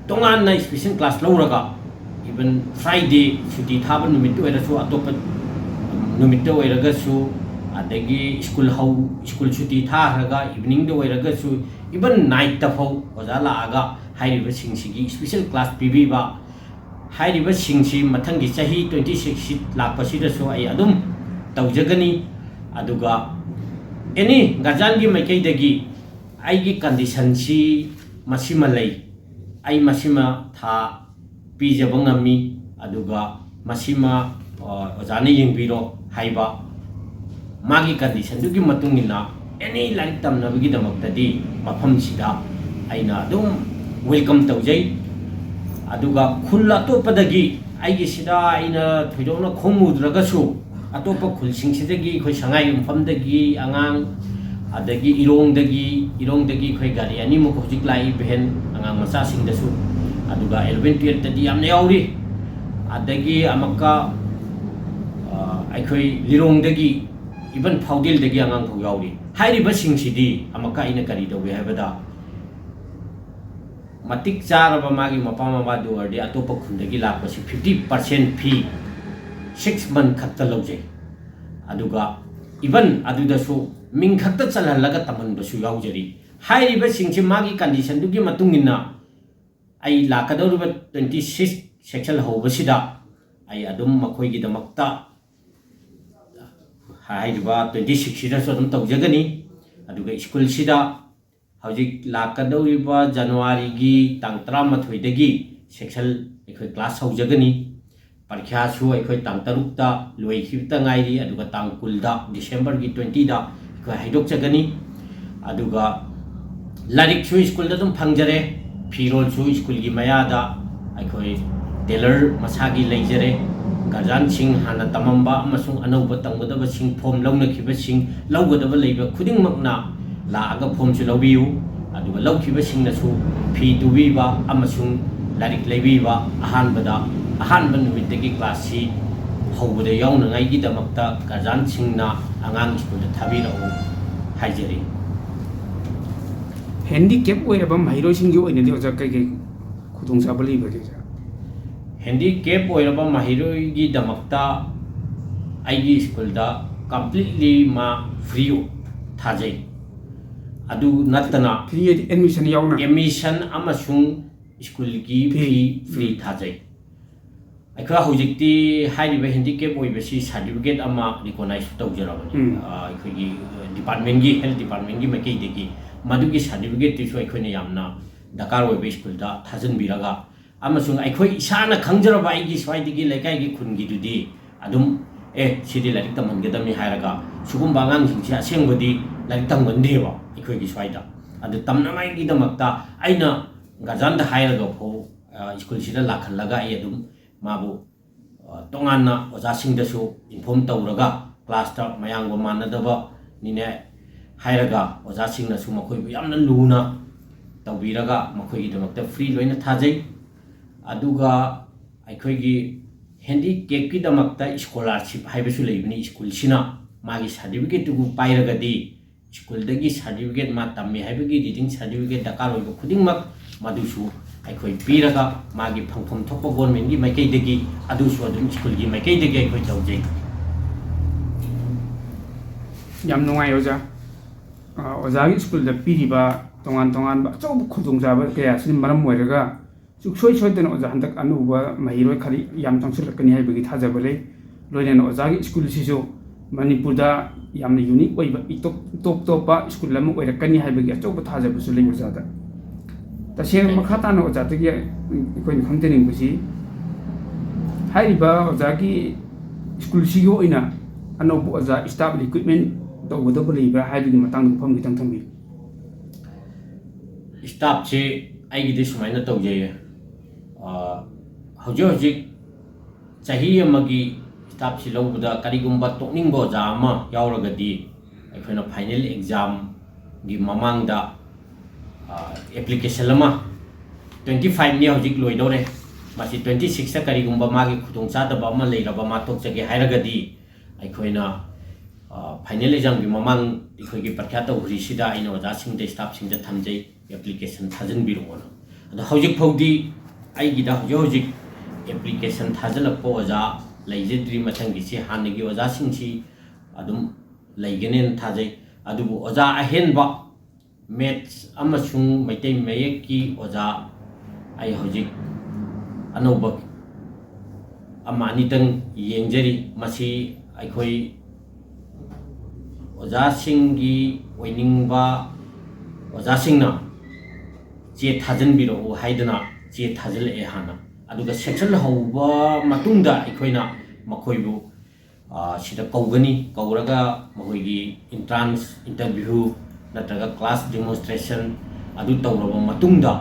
ꯇꯣꯉꯥꯟꯅ ꯁ꯭ꯄꯦꯁꯦꯜ ꯀ꯭ꯂꯥꯁ ꯂꯧꯔꯒ इवन फ्राइडे छुट्टी थाब नुमित ओइरसु अतोप नुमित ओइरगसु अदगी स्कूल छुट्टी थारगा इवनिंग दे ओइरगसु इवन नाइट तफौ ओजा लागा हाइरिबा सिंगसिगी स्पेशल क्लास पीबीबा हाइरिबा सिंगसि मथंगी चाही 26 लाखपसिदसु आई अदुम तौजगनी अदुगा एनी गाजानगी मैकैदगी आईगी कंडीशन सी मसिमा लई आई मसिमा था पीजबंगमी अदुगा मसिमा ओजाने यंगबिरो हाइबा मागी कंडीशन दुगी मतुंगिना एनी लाइक तमनबगी दमक्तदी मफमसिदा आइना दुम वेलकम तौजै अदुगा खुल अतोपदगी आइगी सिदा आइना थोइदोना खोमुद्रगसु अतोप खुलसिंगसिदगी खोइ संगाई मफमदगी आंगांग अदगी इरोंगदगी खोइ गारी अनि मुख हुजिक लाई बहन आंगांग मचासिंगदसु अदुगा 11 12 तदी यामना याउरी अदगी अमका अखोइ लिरोंगदगी इवन फाउदिलदगी आंगांग फौ याउरी हाइरिबा सिंगसिदी अमका इना करी दौबे हाइबदा मतिक चारबा मागी मपा मबा दुवरदे अतोप खुंदगी लापसि 50% फी 6 month खत्ता लौजे अदुगा इवन अदुदसु मिंग खत्ता चलहलगा तमनबसु याउजरी हाइरिबा सिंगसि मागी कंडीशन दुगी मतुंगिना आई लाकदौरिबा 26 सेक्शन होबसिदा आई अदुम मखोइगी दमक्ता हाइरिबा 26 सिदासु अदुम तौजगनी अदुगा स्कूल सिदा हौजिक लाकदौरिबा जनवरी गी तांग 13 दगी सेक्शन एखोइ क्लास हौजगनी परीक्षा सु एखोइ तांग 3 ता लोइखिबता ngairi aduga tang 10 da December gi 20 da ko haidok chagani aduga larik su school da dum phangjare फिरोल सु स्कूल की मयादा अखोई टेलर मसागी लेजरे गार्जन सिंह हाना तमंबा अमसुंग अनौब तंगदब सिंह फॉर्म लौनखिबा सिंह लौगदब लेबा खुदिंगमकना लागा फॉर्म सु लौबियु अदुगा लौखिबा सिंगनसु फी दुबीबा अमसुंग लारिक लेबीबा अहानबा नुमितगी क्लास सी हौबदे याउनंगाइगी दमक्ता गार्जन सिंहना आंगांग स्कूल थाबिरौ हाइजरी handicap oiraba mahiroi oinadi oja kai khudongchaba leibage handicap oiraba mahiroi gi damakta aigi school da completely ma free thajai adu natana free admission yauna admission amasung school gi free thajai aikha hojikti hairiba handicap oibasi certificate ama recognize tawjarabani aikhi department gi health department gi makai degi मधुगी certificate तिसु अखोइने यामना दरकार ओइबे school दा थाजन बिरागा अमसुंग अखोइ इसाना खंगजरबा आइगी स्वाइदिगी लेकाइगी खुनगी दुदी अदुम ए सिदि like तमनगदमि हायरागा सुगुम बांगांग सिंगसि असेंगबदी like तमगंदेबा अखोइगी स्वाइदा अदु तमनमाइगी दमक्ता आइना गाजान दा हायरागा फो स्कूल सिदा लाखलगा आई अदुम माबु तोंगाना ओजा सिंगदसु इन्फॉर्म तौरगा क्लास ता मयांगो मानदबा निने हायरगा ओजा सिंगनसु मखोइबु यामना लुना तौबिरगा मखोइगी दमक्ता फ्री लोइना थाजै अदुगा अखोइगी handicap की दमक्ता स्कॉलरशिप हाइबसु लेबनि स्कूल सिना मागी सर्टिफिकेट तुगु पाइरगदी स्कूल दगी सर्टिफिकेट मा तम्मी हाइबगी रीडिंग सर्टिफिकेट दकार ओइबु खुदिंगमक मदुसु अखोइ पिरगा मागी फंगफम थोपो गवर्नमेंट की माइकै दगी अदुसु अदुम स्कूल की माइकै दगी अखोइ तौजै याम नुंगाइ ओजा ओजागी स्कूल दा पीरिबा तोंगान अचौब खुदोंजाबा कया सिन मरम ओइरगा सुक्सोइ सोइदना ओजा हंदक अनुबा महिरोइ खरि याम तंगसलकनी हाइबगी थाजबा लै लोइना ओजागी स्कूल सिसु मणिपुरदा यामना यूनिक ओइबा टॉप टॉपा स्कूल लम ओइरकनी हाइबगी अचौब थाजबसु लै ओजादा तसेंग मखाताना ओजादगी कोइन खंतेनिंगबसि हाइरिबा ओजागी स्कूल सिगो ओइना अनौब ओजा स्टाफ इक्विपमेंट तौगदब लेबा हाइबगी मतंग फम गितंग थंबि स्टाफ से आइगिदि सुमाइना तौजैये हौजे हौजिक चाही अमगी स्टाफ से लौबदा करिगुम्बा तोकनिंगबो ओजा अमा यावरगदी अखोइना फाइनल एग्जाम गी ममांगदा एप्लीकेशन अमा 25 ने हौजिक लोइदोरे मासी 26 ता करिगुम्बा मागी खुदोंचादबा अमा लेरबा मा तोकचगे हाइरगदी अखोइना फाइनल एग्जाम की ममांग इखोगी परीक्षा तौरीसीदा आइना ओजासिंगदे स्टाफसिंगदे थमजै एप्लीकेशन थाजनबिरोना अदो हौजिक फौदी आइगिदा हौजिक एप्लीकेशन थाजलपो ओजा लैजद्री मथंगिसी हानगी ओजासिंगसी अदुम लैगनेन थाजै अदुबु ओजा अहेनबा मैथ्स अमसुंग मैतै मयेकी ओजा आई हौजिक अनौबा अमानितंग येंजरी मसी अखोई ओजासिंगी ओइनिंगबा ओजासिंगना चे थाजनबिरो हाइदना चे थाजलए हाना अदुगा सेक्शन हौबा मतुंगदा अखोइना मखोइबु सिदा कौगनी कौरगा मखोइगी इंट्रांस इंटरव्यू नत्रगा क्लास डेमोन्स्ट्रेशन अदु तौरबा मतुंगदा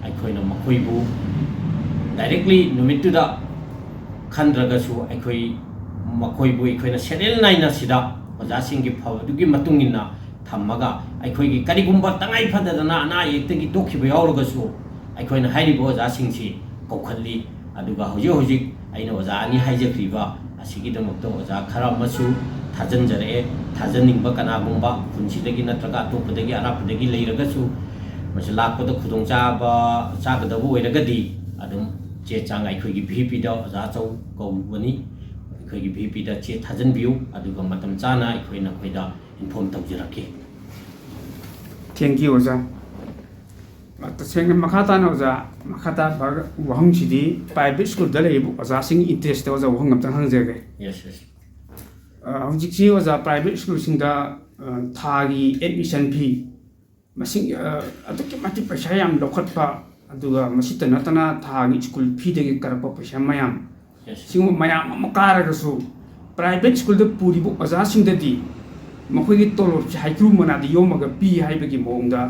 अखोइना मखोइबु डायरेक्टली नुमितुदा खंद्रगसु अखोइ मखोइबु अखोइना सेरियल नाइना सिदा ओजासिंगी फवदुगी मतुंगिना थम्मगा अखोइगी करिगुंबा तंगाई फददना अना येक्तगी तोखिबा यावरगसु अखोइना हाइरिबो ओजासिंगसी कौखल्ली अदुगा होजिक होजिक आइना ओजा अनि हाइजख्रिबा असिगिदमक्ता ओजा खरा मसु थाजनजरे थाजनिंबा कनागुंबा खुनसिदगी नत्रगा अतोपदगी अरापदगी लेरगसु मसे लाकपदा खुदोंचाबा चागदबो ओइरगदी अदुम चे चांग अखोइगी VP दा ओजा चौ कौबनी अखोइगी VP दा चे थाजनबियु अदुगा मतम चाना अखोइना खोइदा इन्फॉर्म तौजरके थैंक यू ओजा तसेंग मखाता न ओजा मखाता भाग वहंग सिदी प्राइवेट स्कूल दा लेबु ओजा सिंग इंटरेस्ट ओजा वहंग अमता हंगजेगे यस यस हौजिक सी ओजा प्राइवेट स्कूल सिंग दा थागी एडमिशन फी मसिंग अदुके माति पैसा याम लौखटपा अदुगा मसित नतना थागी स्कूल फी देगे करपा पैसा मयाम सिंग मयाम मकारगसु प्राइवेट स्कूल दा पुरीबु ओजा सिंग ददी मखोइगी तोलोब हाइक्रू मनादी योमगा पी हाइबगी मोंगदा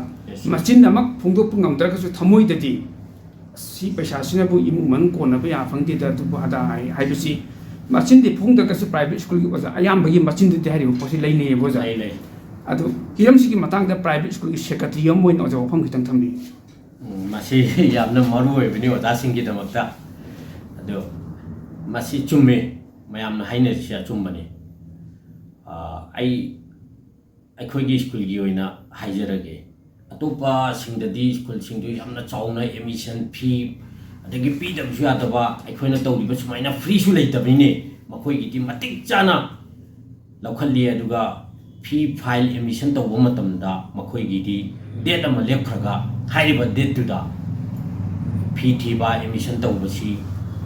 मचिन नमक फोंदोप ngamद्रगसु थमोइददी सी पैसा सिनबु इमु मन कोनबा या फंगदिदा दुबु आदा हाइबसी मचिन दि फोंदगसु प्राइवेट स्कूल की ओजा अयामबगी मचिन दि हाइरिबु पोसि लैने बोजा ले अदु हिरमसिगी मतंगदा प्राइवेट स्कूल की सेक्रेटरी यम मोइन ओजा वफम खितंग थम्बी मसी यामना मरु ओइबनि ओजासिंगी दमक्ता अदु मसी चुम्मे मयामना हाइनसिया चुम्बनि आई अखोइगी स्कूल की ओइना हाइजरगे अतोपा सिंगददी स्कूल सिंगदु यामना चाउना एडमिशन फी अदगी पीदबसु यादबा अखोइना तौरिबा सुमाइना फ्री सु लेतबनिने मखोइगी दि मतिक चाना लौखल्ली अदुगा फी फाइल एडमिशन तौबा मतमदा मखोइगी दि डेट अमा लेखरगा हाइरिबा डेट तुदा फी थीबा एडमिशन तौबसी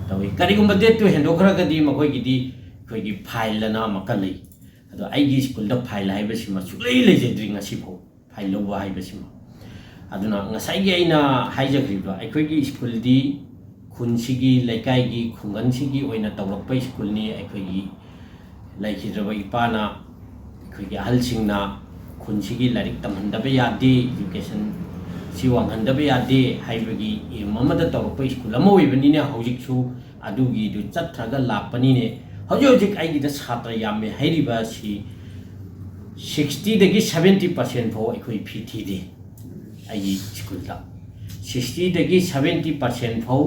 तौइ करिगुंबा डेट तु हेंदोखरगदी मखोइगी दि अखोइगी फाइल लना मकलै अदो आइगी स्कूल दा फाइल हाइबसिमा सुलै लेजेद्रि ngasiफो फाइल लौबा हाइबसिमा अदुना ngसाइगी आइना हाइजग्रिबा अखोइगी स्कूल दी खुनसिगी लैकाइगी खुंगनसिगी ओइना तौरकपा स्कूल नि अखोइगी लाइखिद्रबा इपाना अखोइगी अहलसिंगना खुनसिगी लारिक तमहंदबा यादे एजुकेशन सी वांगहंदबा यादे हाइबगी एममदा तौरकपा स्कूल अमा ओइबनिने हौजिकसु अदुगी दु चत्रगा लापनिने हौजिक हौजिक आइगिदा छात्र यामे हाइरिबा सी 60 दगी 70% फो अखोइ फी थीदे आइगी स्कूल दा 60 दगी 70% फो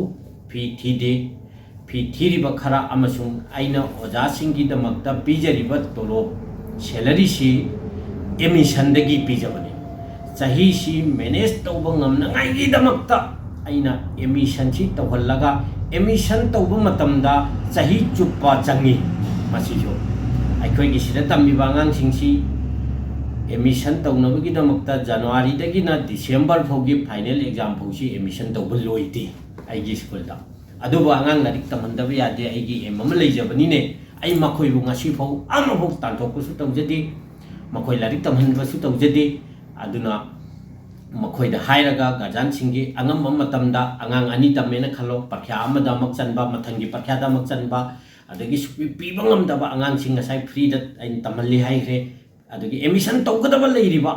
फी थीदे फी थीरिबा खरा अमसुंग आइना ओजासिंगी दमक्ता पीजरिबा तोलो सैलरी सी एडमिशन दगी पीजबने चाही सी मैनेज तौबा ngamnangai दमक्ता आइना एडमिशन सी तौहल्लगा एडमिशन तौबा मतमदा चाही चुप्पा चंगी मसिजो अखोइगी सिदा तम्बिबा आंगांसिंगसी एडमिशन तौनबगी दमक्ता जनवरी दगिना डिसेंबर फौगी फाइनल एग्जाम फौसी एडमिशन तौबा लोइदे आइगी स्कूल दा अदुबा आंगांग लारिक तमहंदबा यादे आइगी एम अमा लेजबनिने आई मखोइबु ngasi फौ अमाबो तानथोकसु तौजदे मखोइ लारिक तमहंबसु तौजदे अदुना मखोइदा हाइरगा गार्जियन सिंगी अंगम मतमदा अंगांग अनि तमेना खलो परीक्षा अमदा मक चनबा मथंगी परीक्षादा मक चनबा अदगी सुपि पीबा ngamdaba अंगांग सिंग ngasai फ्री दा आइन तमहल्ली हाइरे अदगी एडमिशन तौगदबा लेरिबा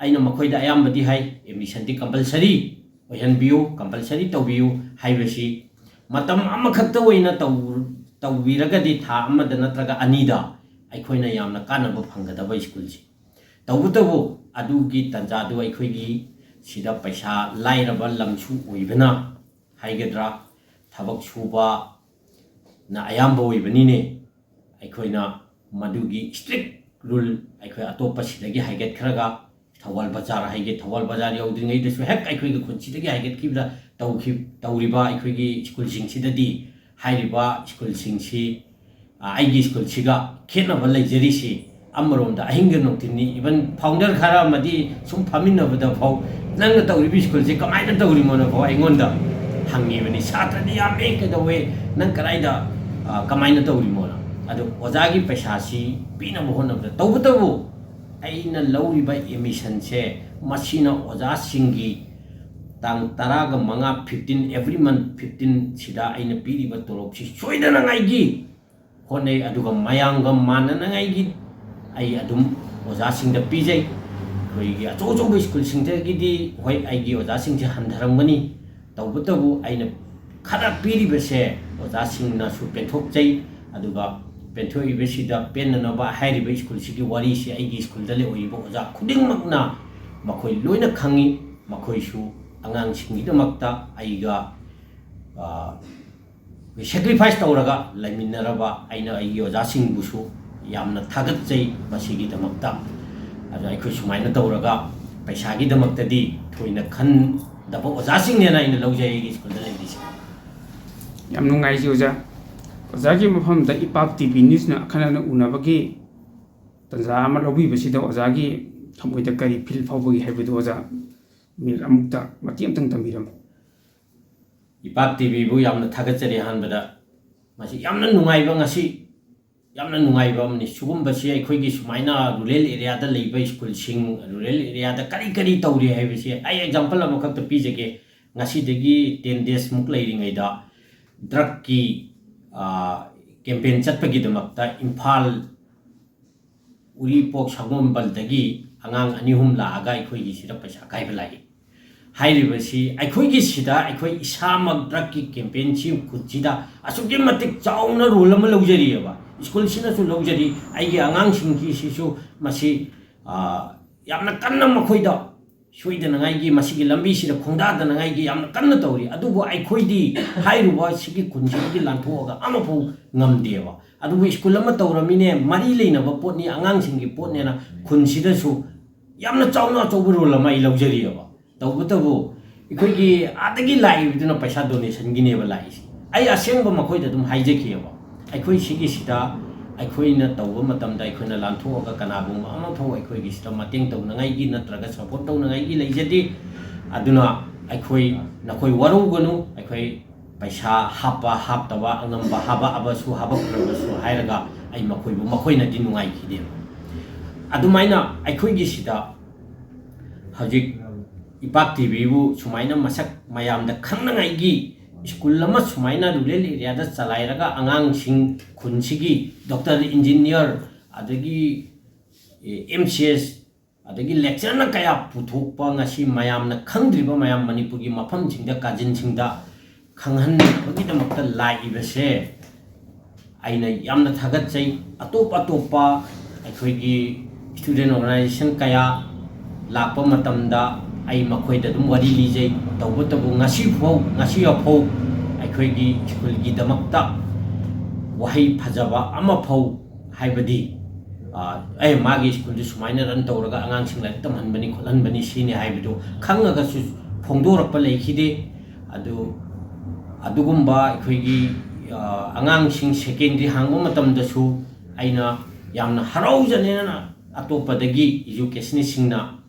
आइना मखोइदा अयामबदी हाइ एडमिशन दि कंपलसरी ओहनबियु कंपलसरी तौबियु हाइबसी मतम अमखक्ता ओइना तौबिरगदी था अमदा नत्रगा अनिदा अखोइना यामना कानबा फंगदबा स्कूल सी तौबतबो अदुगी तंजादु अखोइगी सिदा पैसा लाइरबा लमसु ओइबना हाइगद्रा थबक सुबा ना अयामबा ओइबनिने अखोइना मदुगी स्ट्रिक्ट ꯔꯨꯜ ꯑꯩꯈꯣꯏ ꯑꯇꯣꯞꯄ ꯁꯤꯗꯒꯤ ꯍꯥꯏꯒꯠꯈ꯭ꯔꯒ ꯊꯧꯕꯥꯜ ꯕꯖꯥꯔ ꯍꯥꯏꯒꯦ ꯊꯧꯕꯥꯜ ꯕꯖꯥꯔ ꯌꯧꯗ꯭ꯔꯤꯉꯩꯗꯁꯨ ꯍꯦꯛ ꯑꯩꯈꯣꯏꯒꯤ ꯈꯨꯟꯁꯤꯗꯒꯤ ꯍꯥꯏꯒꯠꯈꯤꯕꯗ ꯇꯧꯔꯤꯕ ꯑꯩꯈꯣꯏꯒꯤ ꯁ꯭ꯀꯨꯜꯁꯤꯡꯁꯤꯗꯗꯤ ꯍꯥꯏꯔꯤꯕ ꯁ꯭ꯀꯨꯜꯁꯤꯡꯁꯤ ꯑꯩꯒꯤ ꯁ꯭ꯀꯨꯜꯁꯤꯒ ꯈꯦꯠꯅꯕ ꯂꯩꯖꯔꯤꯁꯤ ꯑꯃꯔꯣꯝꯗ ꯑꯍꯤꯡꯒ ꯅꯨꯡꯊꯤꯟꯅꯤ ꯏꯚꯟ ꯐꯥꯎꯟꯗꯔ ꯈꯔ ꯑꯃꯗꯤ ꯁꯨꯝ ꯐꯝꯃꯤꯟꯅꯕꯗ ꯐꯥꯎ ꯅꯪꯅ ꯇꯧꯔꯤꯕ ꯁ꯭ꯀꯨꯜꯁꯤ ꯀꯃꯥꯏꯅ ꯇꯧꯔꯤꯃꯣꯅ ꯐꯥꯎ ꯑꯩꯉꯣꯟꯗ ꯍꯪꯉꯤꯕꯅꯤ ꯁꯥꯇ꯭ꯔꯗꯤ ꯌꯥꯝꯃꯦ ꯀꯩꯗꯧꯋꯦ ꯅꯪ ꯀꯗꯥꯏꯗ ꯀꯃꯥꯏꯅ ꯇꯧꯔꯤꯃꯣꯅ ꯑꯗꯣ ꯑꯣꯖꯥꯒꯤ ꯄꯩꯁꯥꯁꯤ ꯄꯤꯅꯕ ꯍꯣꯠꯅꯕꯗ ꯇꯧꯕꯇꯕꯨ ꯑꯩꯅ ꯂꯧꯔꯤꯕ ꯑꯦꯃꯤꯁꯟꯁꯦ ꯃꯁꯤꯅ ꯑꯣꯖꯥꯁꯤꯡꯒꯤ ꯇꯥꯡ 15 15 every month 15 ꯁꯤꯗ ꯑꯩꯅ ꯄꯤꯔꯤꯕ ꯇꯣꯂꯣꯞꯁꯤ ꯁꯣꯏꯗꯅꯉꯥꯏꯒꯤ ꯍꯣꯠꯅꯩ ꯑꯗꯨꯒ ꯃꯌꯥꯝꯒ ꯃꯥꯟꯅꯅꯉꯥꯏꯒꯤ ꯑꯩ ꯑꯗꯨꯝ ꯑꯣꯖꯥꯁꯤꯡꯗ ꯄꯤꯖꯩ ꯑꯩꯈꯣꯏꯒꯤ ꯑꯆꯧ ꯑꯆꯧꯕ ꯁ꯭ꯀꯨꯜꯁꯤꯡꯗꯒꯤꯗꯤ ꯍꯣꯏ ꯑꯩꯒꯤ ꯑꯣꯖꯥꯁꯤꯡꯁꯦ ꯍꯟꯊꯔꯝꯒꯅꯤ ꯇꯧꯕꯇꯕꯨ ꯑꯩꯅ ꯈꯔ ꯄꯤꯔꯤꯕꯁꯦ ꯑꯣꯖꯥꯁꯤꯡꯅꯁꯨ ꯄꯦꯟꯊꯣꯛꯆꯩ ꯑꯗꯨꯒ ꯄꯦꯟꯊꯣꯛꯏꯕꯁꯤꯗ ꯄꯦꯟꯅꯅꯕ ꯍꯥꯏꯔꯤꯕ ꯁ꯭ꯀꯨꯜꯁꯤꯒꯤ ꯋꯥꯔꯤꯁꯤ ꯑꯩꯒꯤ ꯁ꯭ꯀꯨꯜꯗ ꯂꯩꯔꯤꯕ ꯑꯣꯖꯥ ꯈꯨꯗꯤꯡꯃꯛꯅ ꯃꯈꯣꯏ ꯂꯣꯏꯅ ꯈꯪꯉꯤ ꯃꯈꯣꯏꯁꯨ ꯑꯉꯥꯡꯁꯤꯡꯒꯤꯗꯃꯛꯇ ꯑꯩꯒ ꯁꯦꯀ꯭ꯔꯤꯐꯥꯏꯁ ꯇꯧꯔꯒ ꯂꯩꯃꯤꯟꯅꯔꯕ ꯑꯩꯅ ꯑꯩꯒꯤ ꯑꯣꯖꯥꯁꯤꯡꯕꯨꯁꯨ ꯌꯥꯝꯅ ꯊꯥꯒꯠꯆꯩ ꯃꯁꯤꯒꯤꯗꯃꯛꯇ ꯑꯗꯨ ꯑꯩꯈꯣꯏ ꯁꯨꯃꯥꯏꯅ ꯇꯧꯔꯒ ꯄꯩꯁꯥꯒꯤꯗꯃꯛꯇꯗꯤ ꯊꯣꯏꯅ ꯈꯟꯗꯕ ꯑꯣꯖꯥꯁꯤꯡꯅꯦꯅ ꯑꯩꯅ ꯂꯧꯖꯩ ꯑꯩꯒꯤ ꯁ꯭ꯀꯨꯜꯗ ꯂꯩꯔꯤꯁꯦ ꯌꯥꯝ ꯅꯨꯡꯉꯥꯏꯖꯩ ꯑꯣꯖꯥ ꯑꯣꯖꯥꯒꯤ ꯃꯐꯝꯗ ꯏꯄꯥꯛ ꯇꯤꯚꯤ ꯅ꯭ꯌꯨꯁꯅ ꯑꯈꯟꯅꯅ ꯎꯅꯕꯒꯤ ꯇꯟꯖꯥ ꯑꯃ ꯂꯧꯕꯤꯕꯁꯤꯗ ꯑꯣꯖꯥꯒꯤ ꯊꯃꯣꯏꯗ ꯀꯔꯤ ꯐꯤꯜ ꯐꯥꯎꯕꯒꯦ ꯍꯥꯏꯕꯗꯨ ꯑꯣꯖꯥ ꯃꯤꯅꯤꯠ ꯑꯃꯨꯛꯇ ꯃꯇꯦꯛ ꯑꯃꯇꯪ ꯇꯝꯕꯤꯔꯝꯃꯨ ꯏꯄꯥꯛ ꯇꯤꯚꯤꯕꯨ ꯌꯥꯝꯅ ꯊꯥꯒꯠꯆꯔꯤ ꯑꯍꯥꯟꯕꯗ ꯃꯁꯤ ꯌꯥꯝꯅ ꯅꯨꯡꯉꯥꯏꯕ ꯉꯁꯤ ꯌꯥꯝꯅ ꯅꯨꯡꯉꯥꯏꯕ ꯑꯃꯅꯤ ꯁꯤꯒꯨꯝꯕꯁꯤ ꯑꯩꯈꯣꯏꯒꯤ ꯁꯨꯃꯥꯏꯅ ꯔꯨꯔꯦꯜ ꯑꯦꯔꯤꯌꯥꯗ ꯂꯩꯕ ꯁ꯭ꯀꯨꯜꯁꯤꯡ ꯔꯨꯔꯦꯜ ꯑꯦꯔꯤꯌꯥꯗ ꯀꯔꯤ ꯇꯧꯔꯤ ꯍꯥꯏꯕꯁꯤ ꯑꯩ ꯑꯦꯛꯖꯥꯝꯄꯜ ꯑꯃꯈꯛꯇ ꯄꯤꯖꯒꯦ ꯉꯁꯤꯗꯒꯤ 10 daysꯃꯨꯛ ꯂꯩꯔꯤꯉꯩꯗ ꯗ꯭ꯔꯒꯀꯤ ꯀꯦꯝꯄꯦꯟ ꯆꯠꯄꯒꯤꯗꯃꯛꯇ ꯏꯝꯐꯥꯜ ꯎꯔꯤꯄꯣꯛ ꯁꯒꯣꯜꯕꯜꯗꯒꯤ ꯑꯉꯥꯡ 2-3 ꯂꯥꯛꯑꯒ ꯑꯩꯈꯣꯏꯒꯤꯁꯤꯗ ꯄꯩꯁꯥ ꯀꯥꯏꯕ ꯂꯥꯛꯏ ꯍꯥꯏꯔꯤꯕꯁꯤ ꯑꯩꯈꯣꯏꯒꯤꯁꯤꯗ ꯑꯩꯈꯣꯏ ꯏꯁꯥꯃꯛ ꯗ꯭ꯔꯒꯀꯤ ꯀꯦꯝꯄꯦꯟꯁꯤ ꯈꯨꯠꯁꯤꯗ ꯑꯁꯨꯛꯀꯤ ꯃꯇꯤꯛ ꯆꯥꯎꯅ ꯔꯣꯜ ꯑꯃ ꯂꯧꯖꯔꯤꯑꯕ ꯁ꯭ꯀꯨꯜꯁꯤꯅꯁꯨ ꯂꯧꯖꯔꯤ ꯑꯩꯒꯤ ꯑꯉꯥꯡꯁꯤꯡꯒꯤꯁꯤꯁꯨ ꯃꯁꯤ ꯌꯥꯝꯅ ꯀꯟꯅ ꯃꯈꯣꯏꯗ ꯁꯣꯏꯗꯅꯉꯥꯏꯒꯤ ꯃꯁꯤꯒꯤ ꯂꯝꯕꯤꯁꯤꯗ ꯈꯣꯡꯗꯥꯗꯅꯉꯥꯏꯒꯤ ꯌꯥꯝꯅ ꯀꯟꯅ ꯇꯧꯔꯤ ꯑꯗꯨꯕꯨ ꯑꯩꯈꯣꯏꯗꯤ ꯍꯥꯏꯔꯤꯕ ꯁꯤꯒꯤ ꯈꯨꯟꯁꯤꯗꯒꯤ ꯂꯥꯟꯊꯣꯛꯑꯒ ꯑꯃꯐꯥꯎ ꯉꯝꯗꯦꯕ ꯑꯗꯨꯕꯨ ꯁ꯭ꯀꯨꯜ ꯑꯃ ꯇꯧꯔꯝꯃꯤꯅꯦ ꯃꯔꯤ ꯂꯩꯅꯕ ꯄꯣꯠꯅꯤ ꯑꯉꯥꯡꯁꯤꯡꯒꯤ ꯄꯣꯠꯅꯦꯅ ꯈꯨꯟꯁꯤꯗꯁꯨ ꯌꯥꯝꯅ ꯆꯥꯎꯅ ꯑꯆꯧꯕ ꯔꯣꯜ ꯑꯃ ꯑꯩ ꯂꯧꯖꯔꯤꯑꯕ ꯇꯧꯕꯇꯕꯨ ꯑꯩꯈꯣꯏꯒꯤ ꯑꯥꯗꯒꯤ ꯂꯥꯛꯏꯕꯗꯨꯅ ꯄꯩꯁꯥ ꯗꯣꯅꯦꯁꯟꯒꯤꯅꯦꯕ ꯂꯥꯛꯏꯁꯤ ꯑꯩ ꯑꯁꯦꯡꯕ ꯃꯈꯣꯏꯗ ꯑꯗꯨꯝ ꯍꯥꯏꯖꯈꯤꯑꯕ ꯑꯩꯈꯣই ꯁꯤꯒꯤꯁꯤꯗ ꯑꯩꯈꯣꯏꯅ ꯇꯧꯕ ꯃꯇꯝꯗ ꯑꯩꯈꯣꯏꯅ ꯂꯥꯟꯊꯣꯛꯑꯒ ꯀꯅꯥꯒꯨꯝꯕ ꯑꯃꯐꯥꯎ ꯑꯩꯈꯣꯏꯒꯤꯁꯤꯗ ꯃꯇꯦꯡ ꯇꯧꯅꯉꯥꯏꯒꯤ ꯅꯠꯇ꯭ꯔꯒ ꯁꯄꯣꯔꯠ ꯇꯧꯅꯉꯥꯏꯒꯤ ꯂꯩꯖꯗꯦ ꯑꯗꯨꯅ ꯅꯈꯣꯏ ꯋꯥꯔꯧꯒꯅꯨ ꯑꯩꯈꯣꯏ ꯄꯩꯁꯥ ꯍꯥꯞꯄ ꯍꯥꯞꯇꯕ ꯑꯉꯝꯕ ꯍꯥꯞꯄꯛꯑꯕꯁꯨ ꯍꯥꯞꯄꯛꯇ꯭ꯔꯕꯁꯨ ꯍꯥꯏꯔꯒ ꯑꯩ ꯃꯈꯣꯏꯅꯗꯤ ꯅꯨꯡꯉꯥꯏꯈꯤꯗꯦꯕ ꯑꯗꯨꯃꯥꯏꯅ ꯑꯩꯈꯣꯏꯒꯤꯁꯤꯗ ꯍꯧꯖꯤꯛ ꯏꯄꯥꯛ ꯇꯤꯚꯤꯕꯨ ꯁꯨꯃꯥꯏꯅ ꯃꯁꯛ ꯃꯌꯥꯝꯗ ꯈꯪꯅꯉꯥꯏꯒꯤ स्कूल सुमायना रूरल एरिया चलाइरगा आगांसिंग खुनसिगी डॉक्टर इंजीनियर अदगी MCS अदगी लेक्चरना कया पुथोकपा ngasi mayamna khangdriba mayam manipurgi mafamsingda kajinsingda khanghanbagidamakta laibase aina yamna thagatsai atopa aikoigi student organization kaya lakpa matamda ai makhoida dum wari lijai tawbatabu ngasi afau aikoigi school gi damakta wahai phajaba ama phau haibadi ai magi school du sumaina ran tawraga angang sing lai tamhanbani kholanbani sini haibidu khangaga su phongdorakpa leikhide adugumba aikoigi angang sing secondary hangba matamda su aina yamna haraujane atopadagi education singna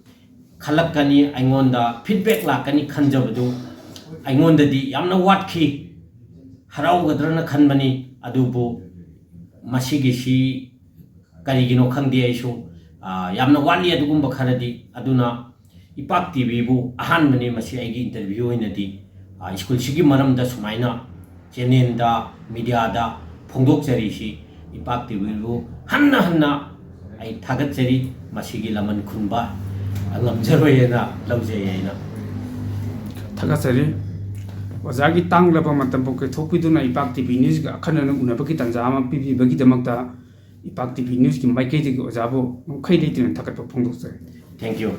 khalakani aingonda feedback lakani khanjabadu aingonda di yamna watki haraugadrana khanbani adubu masigi si karigino khangdi aisu yamna wali adugumba kharadi aduna ipak tv bu ahanbani masi aigi interview inadi school sigi maramda sumaina channel da media da phongdok chari si ipak tv bu hanna ai thagat chari masigi laman khunba ngamjaroyena laujayena thagatsari wazagi tanglaba matambo ke thokpiduna ipak tv news ga khanana unabaki tanjama pibibagi damakta ipak tv news ki maikei de ojabo khaidei tin thagatpa phongdok chai thank you